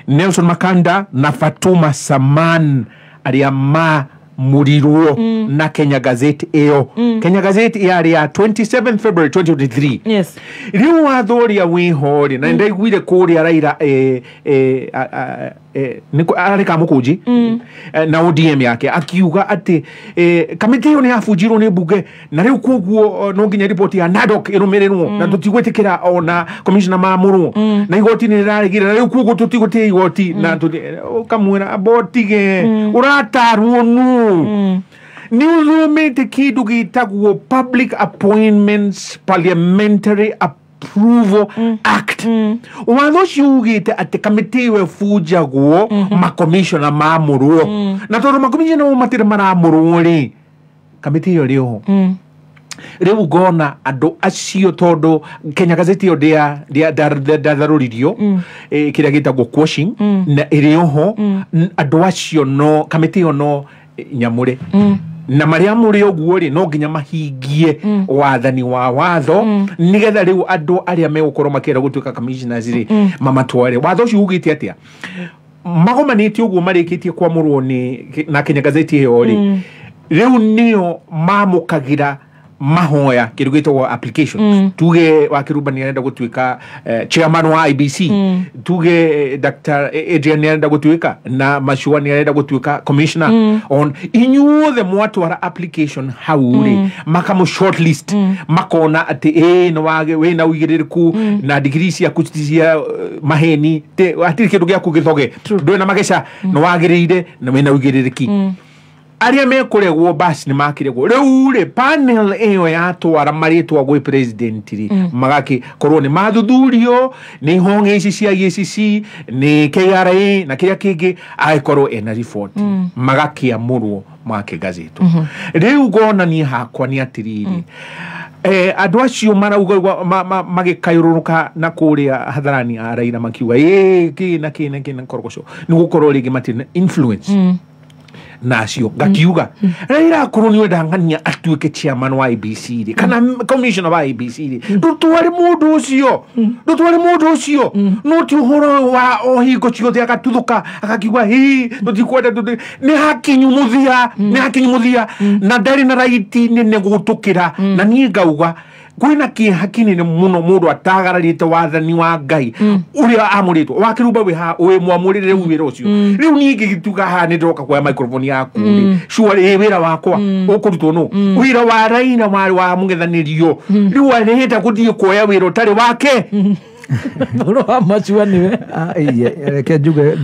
Nelson Makanda na Fatuma Saman aria murirwo na Kenya gazette eo. Kenya gazette ya 27 February 2023. Yes. Riu wathoria wihori na ndaiguire kuria raira niko ararika mukuji na ODM yake akiuga ati kamiti yo ni afujiro ni buge na riu koguo no nginya report ya NADOC irumirirwo na tutigwetikira ona commissioner mamuru na igoti ni rarigira na riu koguo tutigute igoti na kamwira abotige uratarwo nu ni uzumete kidu gitagwo Public Appointments Parliamentary Approval Act. Watho ciugite ati kamiti we fujagwo makomishona mamurwo na tondu makomishona matire maramurwo ri kamiti yo riho riu gona andu acio tondu Kenya gazette yo dia daruririo kiria gitagwo quashing na irioho andu acio no kamiti yo no nyamure na maria muri oguo ri no nginya mahingie wathani wa watho nigetha riu andu aria megukorwo makira gutuika commissioners ri mamatware watho ucio ugite atia magomanite oguo marikitie kwamurwo ni na Kenya gazette yo ri riu nio mamukagira mahoya kirugitwo application tuge wakirubani anaenda gutuika chairman wa IBC tuge Dr. Adrian anaenda gutuika na Mashuani anaenda gutuika commissioner on inyuothe mwatwara application hauri makamu shortlist makona ati no wage we na uigiririku na degrees ya kutizia maheni te atiri kindu gya kugithoge ndwe na magesha no wagirire na we na uigiririki aria mekuregwo basi ni makiregwo riu ri panel eyo yatwara maritwa gwe president ri magaki korwo ni mathuthurio ni honge ici cia ICC ni KRA na kiria kingi aikorwo ena report magakiamurwo make gazette riu gona ni hakwa ni atiriri andu acio marauga magikayururuka na kuria hatharani araira makiuga kina korogoco ni gukorwo ringi matina influence nacio gakiuga Raila kuruni wedangania atuike chairman wa IBC kana commissioner wa IBC ndutware mundu ucio no ti uhoro wa ohingo ciothe agatuthuka akakiuga ndutikwenda ni hakinyumuthia na ndari na raiti ni gutukira na nie ngauga kwina kihakini ni muno mundu atagararite wathani wa Ngai uria amuritwo wakiruba we mwamurire wira ucio riu ningi gituga ha ni ndoka kwa microphone yaku sure wira wakwa ukurutwo no wira wa Raila wa mungethanirio riu arihita kuthie kuoya wira utari wake bro amachua niwe ke juge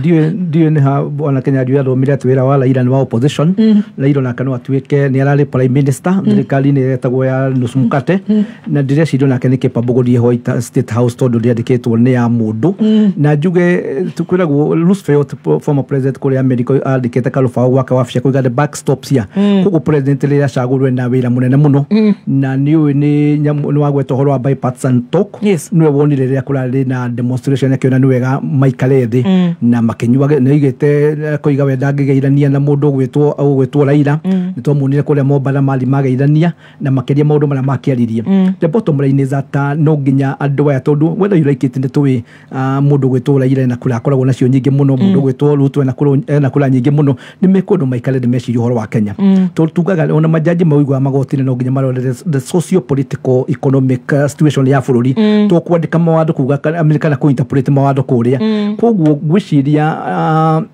dio ni ha ona Kenya dio athomire atwira wa Raila ni wa opposition Raila na kanwa atwike ni arari prime minister thirikari ni etagwo ya nusu mukate na dire cido na kenike pabogodi hoita state house tondu ndiandikitwo ni ya mundu na juge tukwiragwo Roosevelt former president kuri America andikite kalufa waka wafia kuiga the backstops ya kuko president ria cagurwe na wira munene muno na ni wagwetwo horo wa bipartisan talk niwe wonire ria kurari na demonstration yakiona ni wega maikare thi na makinyua nigite kuiga wenda ngigeirania na mundu gwitwo Raila ni twamunire kuria Mombasa mali mageirania na makiria maundu maria makiaririe the bottom line is that no nginya andu aya tondu whether you like it ni twi mundu gwitwo Raila na kura akoragwo nacio nyingi muno mundu gwitwo Ruto na kura nyingi muno ni mekundu maikare ni meciria uhoro wa Kenya tugaga ona majaji maigwa magoti no nginya marore the socio political economic situation ya bururi to kwandika mawatho kuga America na kuinterpret mawatho kuria koguo gwiciria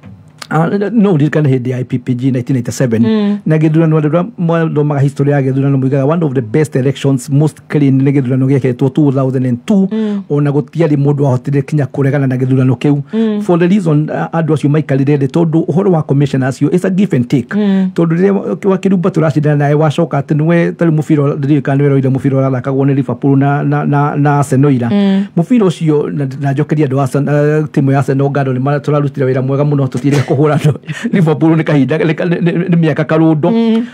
no dirikana hindi ya IPPG 1987 na githurano ndo maga history ya githurano muigaga one of the best elections most clean ni githurano geketwo 2002 ona gutiari mundu ahotire kinya kuregana na githurano kiu for the reason andu acio maikarire thi tondu uhoro wa commissioners yo is a give and take tondu ria wakirumba turacindana nae wacoka ati niwe tari mubiro dirikana wero ile mubiro rathakagwo ni Liverpool na Arsenal ira mubiro ucio na njokeria andu a timu ya Arsenal ngado ni turarutira wira mwega muno tutire hurano Liverpool ni kahinda ni miaka karundo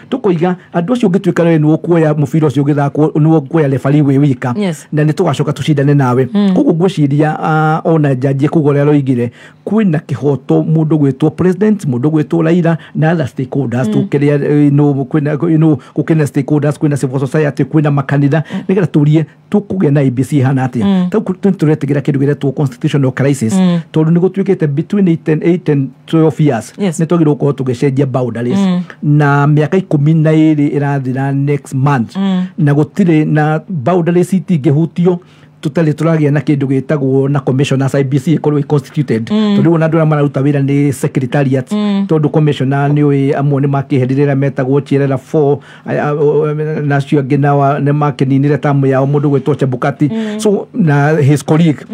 tukoiga andu acio ngituika ni ukuoya mubiro ucio githakwo ni ukuoya referee we wika na ni tugacoka tucindane nawe koguo gwiciria ona jaji kugorera roigire kwina kihoto mundu gwitwo president mundu gwitwo Raila na other stakeholders tukiria kwina gukena stakeholders kwina civil society kwina makanitha nigetha turie tukuge na IBC hana atia turetegira kindu giretwo constitutional crisis tondu ni gutwikite between 8 and 12 years ni twagirwo ko tugecenjia boundaries na miaka 12 irathira next month na gutire na boundaries itingihutio tutali turagia na kindu gitagwo na commissioners IBC ikorwo constituted tondu ona andu mararuta wira ni secretariat tondu commissioner ni we amwe ni makiheririra metagwo chirera 4 na cio ngina ne makininire tamu ya mundu gwitwo Chebukati so na his colleague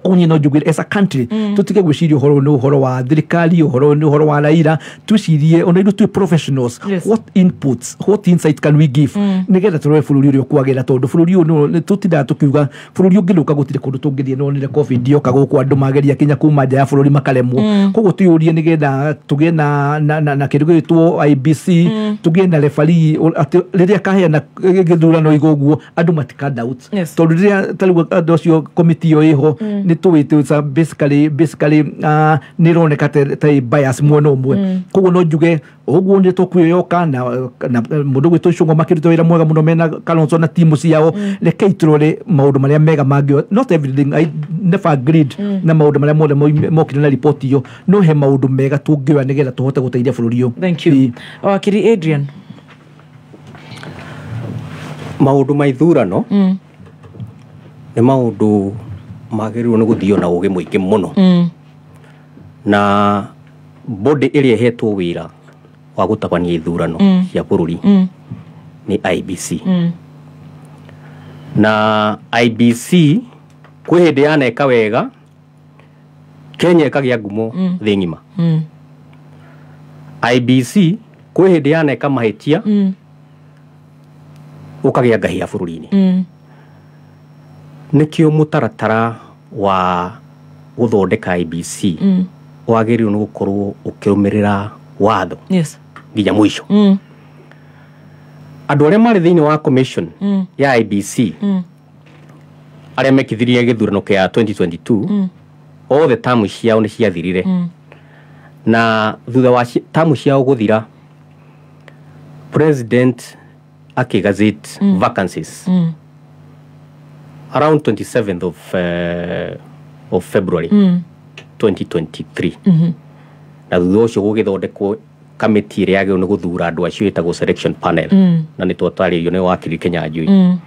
onye no jugire as a country tutige gwiciria uhoro wa thirikari uhoro wa Raila tucirie ona iru tu professionals what inputs what insight can we give nigetha turore bururi uri kwagira tondu bururi uyu tutinda tukiuga bururi ungiruka gutire kundu tungithie no ni covid yoka guku andu mageria kinya kuma nja ya bururi makaremwo koguo tuyurie nigetha tugie na kindu gitwo IBC tugie na referee riria kaheana githurano iguguo andu matika doubt tondu riria tariwa andu acio committee yo iho ni tuwite basically nironeka te bias mwono mwe koguo no njuge oguo ndi tukuyoka na mundu gwitwo Icungo makiruta wira mwega muno mena Kalonzo na timu ciao rekei turore maundu maria mega mangio not everything I never agreed na maundu maria mothe mokire na report iyo no he maundu mega tungioya nigetha tuhote guteithia bururi uyu. Thank you. Wakiri Adrian, maundu maithurano ni maundu magirirwo ni guthio na ugi muingi muno na body iria hetwo wira wa gutabania ithurano cia bururi ni IBC na IBC kwi hindi yaneka wega Kenya ikagia ngumo thi ngima IBC kwi hindi yaneka mahitia ukagia ngahia bururi-ini nikio mutaratara wa guthondeka IBC wagiririo ni gukorwo ukirumirira watho nginya mwisho andu aria mari thiini wa commission ya IBC aria mekithirie githurano kia 2022 all the term ciao ni ciathirire na thutha wa term ciao guthira president akigazette vacancies around 27th of February 2023 na thutha ucio gugithondekwo committee iria yagirwo ni guthura andu acio itagwo selection panel na ni twataririo ni Wakiri Kenyanjui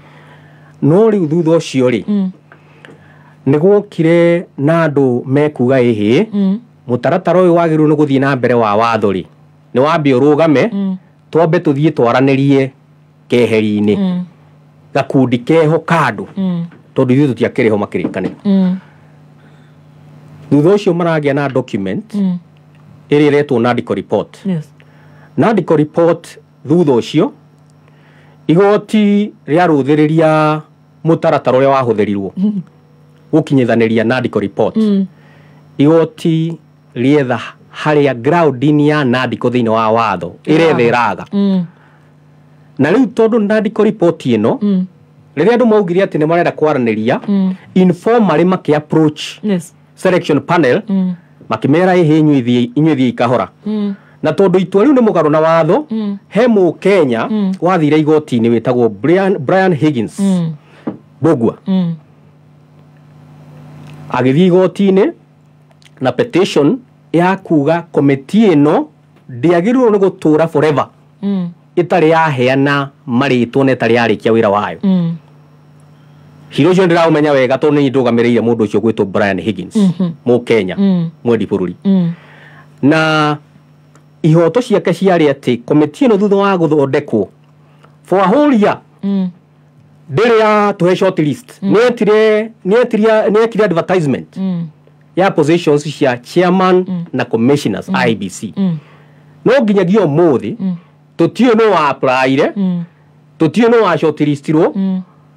no riu thutha ucio ri ni gwokire na andu mekuga ihi mutaratara uyu wagirwo ni guthii na mbere wa watho ri ni wambe urugame twambe tuthie twaranirie keheri-ini gakundi keho kadu tondu ithu tutiakiriho makirikanira thutha ucio maragia na document iri iretwo Nadico report Nadico report thutha ucio igoti riaruthiriria mutaratara uria wahuthirirwo gukinyithaniria Nadico report igoti rietha haria ground ya Nadico thiini wa watho iretheraga na riu tondu Nadico report ino riria andu maugire ati ni marenda kwaraniria informally maki approach selection panel makimera inyuithie ikahora na tondu itua riu ni mugaru na watho he mu Kenya wathire igoti-ini witagwo Brian Higgins Bogwa agithie igoti-ini na petition ya kuga committee ino ndiagirwo ni gutura forever itari yaheana maritwo na itari yarikia wira wayo hiro cio ndiramenya wega tondu ni ndugamiriire mundu ucio gwitwo Brian Higgins mu Kenya mwendi bururi na ihoto ciake ciari ati committee ino thutha wa guthondekwo for a whole year ndiri ya tuhe short list ni advertisement ya positions cia chairman na commissioners IBC no nginyagia umuthi tutio no wa apply tutio no wa short listirwo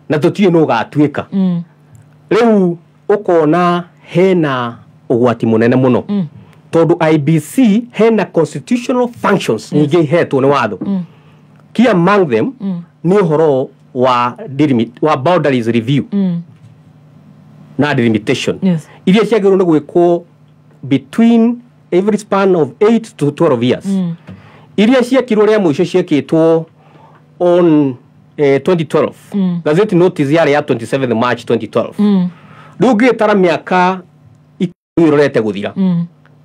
na tutio no gatwika riu ukona hena ugwati munene muno tondu IBC hena constitutional functions nyingi hetwo ni watho key among them ni horo wa boundaries review na delimitation iria ciagirwo ni gwikwo between every span of 8 to 12 years iria ciakirwo ria mwisho ciekitwo on 2012 gazette notice yari ya 27 March 2012 ndugitara miaka irorete guthira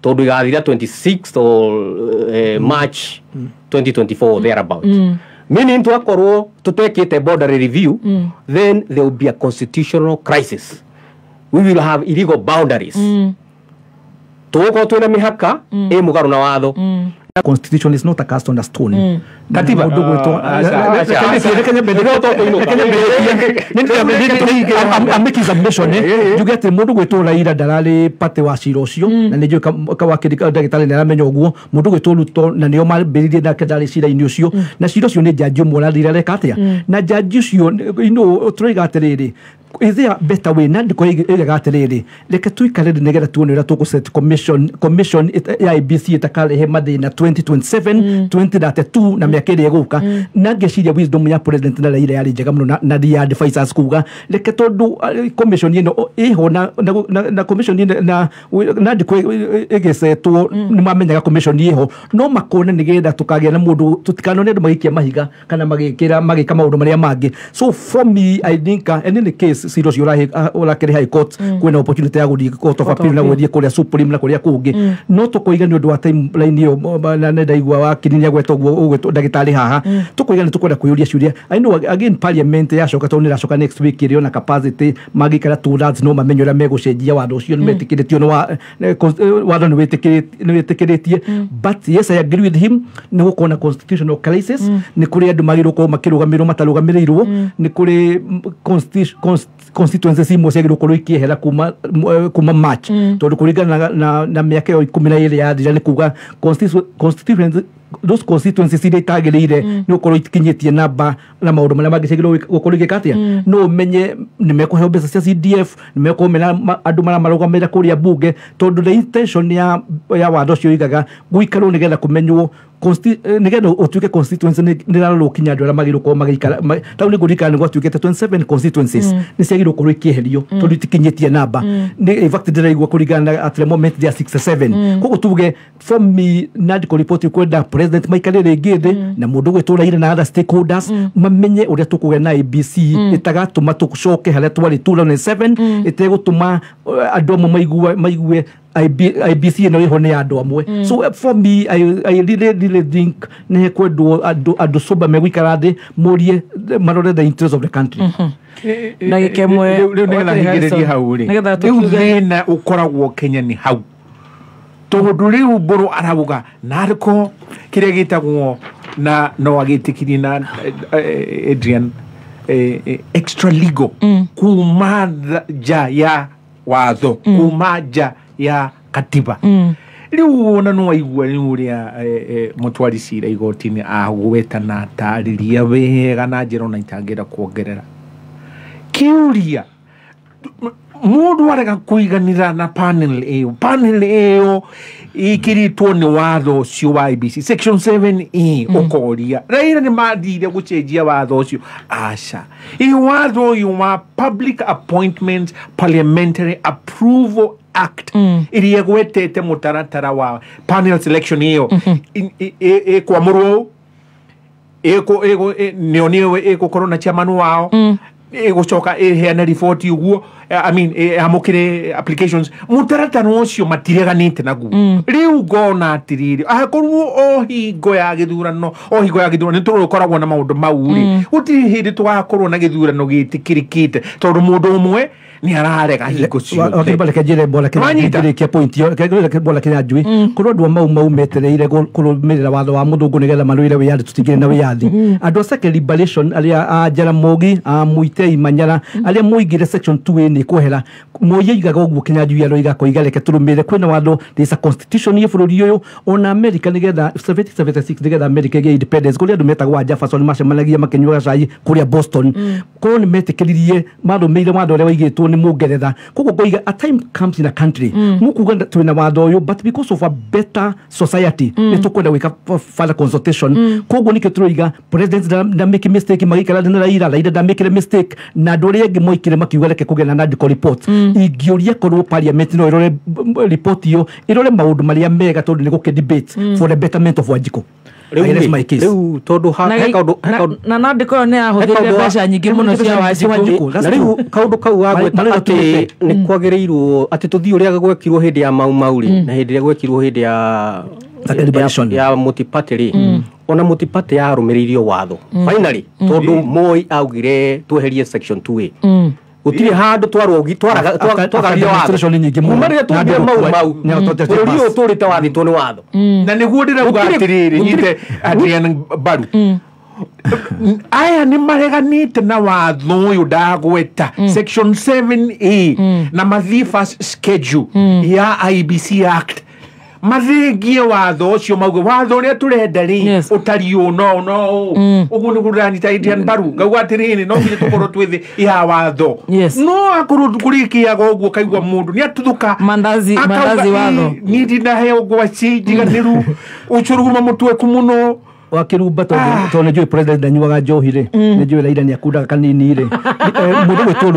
tondu igathira 26th or March 2024 thereabout meaning twakorwo tutekite boundary review then there will be a constitutional crisis. We will have illegal boundaries. Tuko twina mihaka mugaru na watho. Constitution is not a cast on the stone. Katiba I'm making submission. You get the mundu gwitura ira darari pate wa cira ucio na nijo kawakiri ndagitari ni aramenya uguo mundu gwituruto na nio mabiririe na kedari cira ini ucio na cira ucio ni jaji murathira reka atia na jaji ucio turiga atiriri is there a better way na ndiko ega atiriri reke tuikare nigetha tuone ira tuguset commission ya IBC itakarehe mathina 2027 2032 na miaka iri guka na ngeciria wisdom ya president na Raila yari njega muno na the advisors kuga reke tondu commission ino iho na commission ino na ndiko egesetwo ni mamenyaga commission iho no makone nigetha tukagia na mundu tutikanone ndu magikia mahiga kana magika maundu maria mangi so for me I think in any case serious urakiri high court kwena opportunity ya guthii court of appeal na guthii kuria supreme na kuria kungi no tukoiga ni undu wa timeline yo na ndaigua wakiriria gwetwo guo ndagitari haha tukoiga ni tukwenda kuyuria ciuria I know again parliament yacoka tondu iracoka next week irio na capacity magikara two-thirds no mamenyo ria megucenjia watho ucio ni metikiritio no watho ni wetikiritie but yes I agree with him ni gukona constitutional crisis ni kuri andu magirwo ko makirugamirwo matarugamirwo ni kuri constituencies imwe ciagirwo korwo ikiehera kuma March tondu kuringana na miaka yo 12 yathira ni kuga those constituencies iria itagirire ni ukorwo ikinyitie namba na maundu maria mangicagirwo gukorwo igikatia no menye ni mekuheo mbeca cia CDF ni mekumena andu maria marugamira kuria bunge tondu the intention ya watho cio igaga guikarwo nigetha kumenywo nigetha utuike constituency ni rarwo kinya andu aria magirwo ko magikara tau ni gurikana ni gwatuikite 27 constituencies ni ciagirwo korwo ikieherio tondu itikinyitie namba ni in fact ndiraigua kuringana at the moment they are 67 koguo tuge for me nadico report kwenda president maikarire ngindi na mundu gwitura ire na other stakeholders mamenye uria tukuge na IBC itagatuma tucoke haria twari 2007 itegutuma andu amwe maigue IBC no ihone andu amwe so for me I really think ne kwendwo andu soba megwikara thi murie marore the interest of the country na gikemwe riu nigetha hingiririe hau ri riu thina ukoragwo Kenya ni hau tondu riu mburu arauga nariko kiria gitagwo na no agitikirie na Adrian extra legal kuma ja ya watho kuma ja ya katiba riu ona no aigua ni uria mutwari cira igoti-ini agweta na tariria wega na njira ona itangira kuongerera kiuria mundu arega kuiganira na panel iyo ikiritwo ni watho ucio wa IBC section 7E ukoria Raila ni mathire gucenjia watho ucio aca watho uyu wa Public Appointments Parliamentary Approval Act iria gwetete mutaratara wa panel selection iyo kwamurwo nionio gukorwo na chairman wao gucoka heana report uguo amukire applications mutaratara ucio matireganite naguo riu ngona atiriri akorwo ohingo ya githurano niturukoragwo na maundu mau ri gutiri hindi twakorwo na githurano gitikirikite tondu mundu umwe ni ararega hingo cio akibale jere bola kia point yo bola kina njui kurwo ndu mau metereire kurumirira watho wa muthungu nigetha maruire wiyandi tutigire na wiyandi andu second liberation aria Jara Mogi Muitei Manyara aria muigire section 2 ni kuhera moyigaga uguo kina njui aroiga koiga reke turumire kwina watho there is a constitution ye bururi uyu ona America nigetha 76 nigetha America ge independence kuria andu metagwa Jefferson macemanagia makenyuaga cai kuria Boston kurwo ni metikiririe marumeire watho uria waigitwo ni Mungeretha koguo ngoiga a time comes in a country mukuga twina watho uyu but because of a better society ni tukwenda wika further consultation koguo nike turoiga president da make mistake magikara na Raila da make mistake na ndore yenge moikire makiuga reke kugena na medical report ingioria korwo parliament no irore report iyo irore maundu maria mega tondu ni guke debate for the betterment of Wanjiku riu tondu na nandiko ne ahuthirie mbeca nyingi muno cia Wanjiku na riu kaundu kau wagweta ati ni kwagireirwo ati tuthii uria gwekirwo hindi ya mauri na hindi ya gwekirwo hindi ya multiparty ona multiparty ya rumiririo watho finally tondu Moi augire tweherie section 2A gutire handu twagario watho mumarire tugire mau uriyo turite wathitwo ni watho na niguo ndirauga atiriri nyite Adrian Baru aya ni mareganite na watho uyu ndagweta section 7A na mathi first schedule ya IBC Act mathingie watho ucio mauge watho uria turenda ri utario no uguo ni gurani Adrian Baru ngauga atiriri no nginya tukorwo twithi ya watho no akorwo kurikia uguo kaigwa mundu ni atuthuka mandazi watho ni ndinaheo gwaci ndiganiru ucuruguma mutwe kumuno wakirumba tondu njui president ndanyuaga njohi ri njui Raila ni akundaga kanini ri mundu gwitu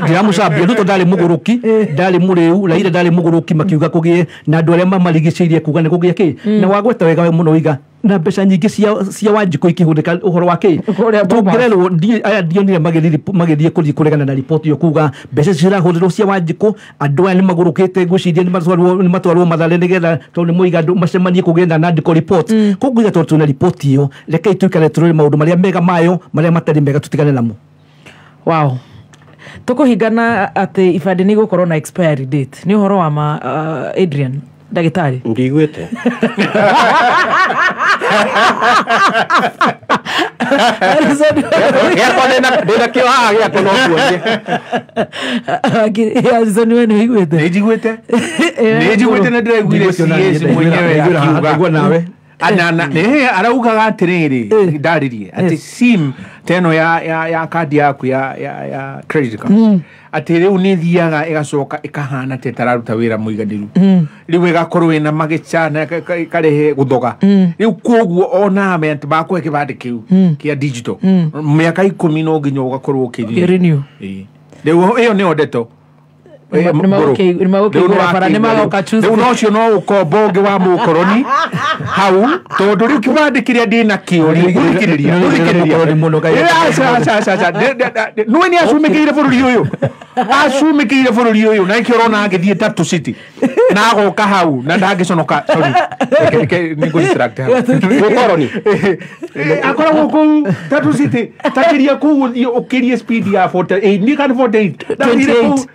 ndiramucambia ruto ndari muguruki ndari muriu Raila ndari muguruki makiuga kugie na andu aria mamarigiceirie kuga ni kugia ki na wagweta wega muno wiga na mbeca nyingi cia Wanjiku ikihundika uhoro wa ki tungirerwo aya ndionire magithie kuregana na report yo kuga mbeca cirahundirwo cia Wanjiku andu aya ni magurukite gwiciria ni matwarwo mathare nigetha tondu ni muiga andu macemanie kugenda na medical report koguo tondu tuna report iyo rekei tuikare turore maundu maria mega mayo maria matari mega tutigane namo wow tukuhingana ati ibandi ni gukorwo na expiry date ni uhoro wa Adrian ndagitari ndigwete ndina kio haha giakwa no kuonie Arizona we nĩwĩiguĩte nĩnjiguĩte na ndĩraiguire CS mwenyewe akiuga nawe araugaga atiriri ndaririe ati sim teno ya kadi yaku ya credit card ati riu ni thiaga igacoka ikahana te tararuta wira muiganiru riu igakorwo ina magicana karehe guthoga riu koguo ona ment bakwe kibandi kiu kia digital miaka 10 no nginya ugakorwo ukirenew riu iyo ni odeto unocio no ukombo ngi wa mukoroni hau tondu riu kibandi kiria ndina kio rigurikiriria no ni asumikiire bururi uyu na ikio rona agithie Tatu City na agoka hau na ndagiconoka sorry ni go distract mukoroni akoragwo ku Tatu City takiria ku ukirie speed ya 48 ni kan 48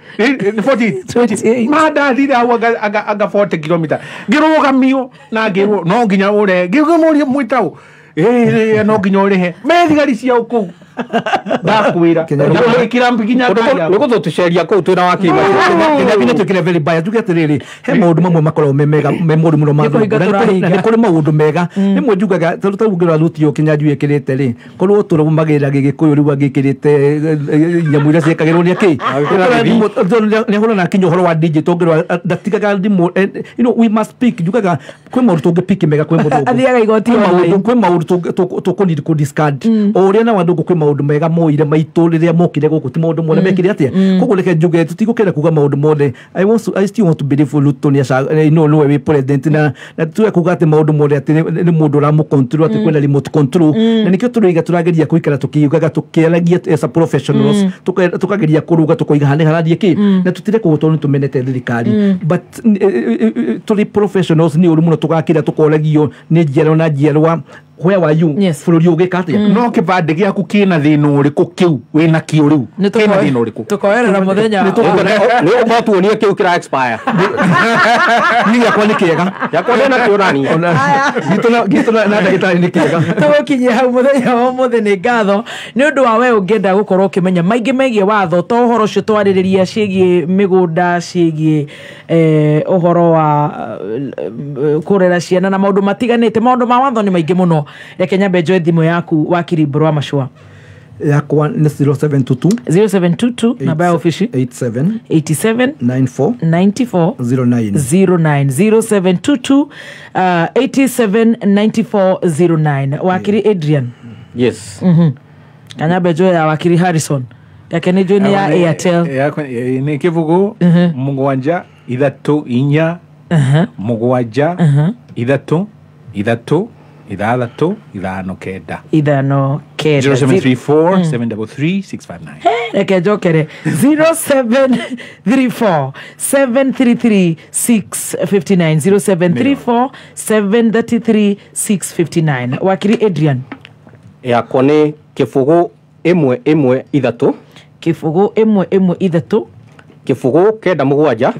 mada thira aga 40 km ngirugamio na no nginya ure ngimuri mwitau no nginya urihe methigari cia uku ndakwira kirambi kinya niko tutuceria kuu twina wakiri Kenya bine tukire very bad tuge atiriri he maundu mamwe makorwo memega memori muno mathu na kuri maundu mega nimwe njugaga tutaugirwa rutio Kenya njuye kirite ri korwo turumagira gigikuyu riu agikirite nyamu iria ciekagirwo ni aki ni horo na kinyo horo wa DJ tongirwa ndatigaga ndimo we must speak njugaga kwi maundu tungipiki mega kwi muthungu athiaga igoti kwi maundu tukunidi ku discard uria na wandu kwi maundu mega moire maitu riria mokire guku ti maundu mone mekire atia koguo reke njuge tutigukira kuga maundu mothe I still want to believe Ruto ni asha no we president na tuwe kuga ati maundu mothe ati ni mundu ra mu control ati kwena remote control na nikio turiga turageria kuikara tukiugaga tukiaragia as a professionals tukageria kuruga tukoiga hane hararie ki na tutire kugutondu tumenete thirikari but turi professionals ni uri muno tugakira tukoragio ni njero na njerwa where were you bururi ugikatia no kibande giaku kina thina uriku kiu wina kiu riu kina thina uriku tukoerera muthenya ni ukwatuonie kiu kira expire ni yakwa ni kiega yakwa ndena kionani gituna na ndagitari ni kiega tugukinye hau muthenya wa muthe ni ngatho ni undu wa we ungenda gukorwo ukimenya maingi megie watho to horo cio twaririria cigie migunda cigie uhoro wa kurera ciana na maundu matiganite maundu ma watho ni maingi muno reke nyambe njoe thimu yaku wakiri Mburwa Mashua yakwa ni 0722 namba ya ofici 87 94 09 879409 wakiri Adrian yes kanyambe njoe ya wakiri Harrison yake ni joni ya Airtel ni kivugo mugwanja ithatu inya mugwanja ithatu ithathatũ ithano kenda 0734 733 659 reke njokere 0734 733 659 0734 733 659 wakiri Adrian yakwa ni kibugu imwe ithatu kibugu kenda mugwanja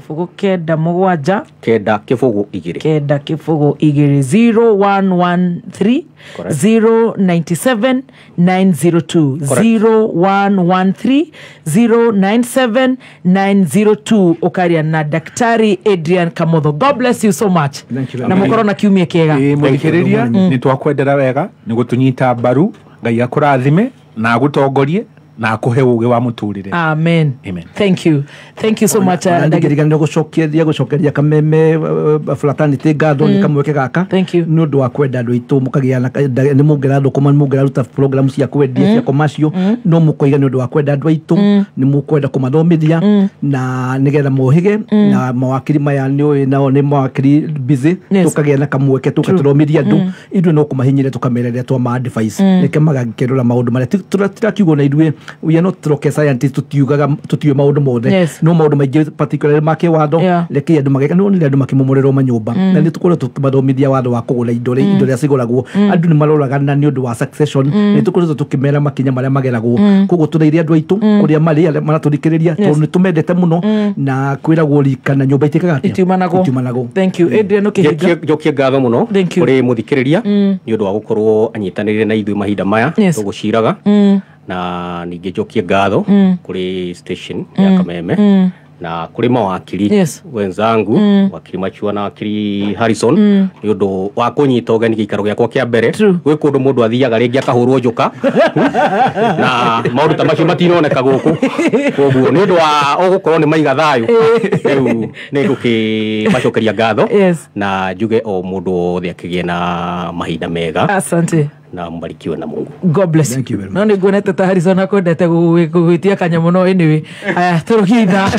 kenda kibugu igiri 0113 097 902 0113 097 902 ukaria na daktari Adrian Kamotho. God bless you so much na mukoro na kiumia kiega muthikiriria ni twakwendera wega ni gutunyita mbaru Ngai akurathime na agutongorie na akuhe uge wa muturire amen thank you so much ndagiriganira gucokeria kameme fraternity ngatho ni kamweke gaka ni undu wa kwenda andu itu mukagia ni mungera andu kuma mungera ruta program cia kwendia cia commercial no mukoiga ni undu wa kwenda andu itu ni mukwenda kumathomithia na nigetha mohige na mawakiri maya ni nao ni mawakiri busy tukagia na kamweke tukathomithia andu ithu no kumahinyire tukamerera twa ma advice nike magagikerura maundu maria tirakiugo na ithuĩ we are not rocket scientists tutiuga maundu mothe no maundu maingi particularly make watho reke andu mageka no ni andu makimomorerwo manyumba na ni tukore tukimathomithia watho wa kugura indo ria ciguragwo andu ni maroraga na ni undu wa succession ni tukore tukimera makinya maria mageragwo koguo tureirie andu aitu kuria mari aria maraturikiriria tondu ni tumendete muno na kwiragwo rikana nyumba itikaga itiumanago thank you Adrian ukihiga jokie ngatho muno kuri muthikiriria ni undu wa gukorwo anyitanirire na ithui mahinda maya tuguciraga na ninge jokie ngatho kuri station ya Kameme na kuri mawakiri wenzangu wakiri Machua na wakiri Harrison ni undu wa kunyita ugeni gikaro giakwa kia mbere gwi kundu mundu athiaga ringi akahurwo njuka na maundu ta macio matinoneka guku koguo ni undu wa ugukorwo ni maiga thayu riu ni ngukimacokeria ngatho na njuge o mundu othe akigie na mahinda mega asante na mbarikiwe na Mungu. God bless you. No ni nguonete ta Harrison akwendete gugwitia kanyamu no anyway aya turugitha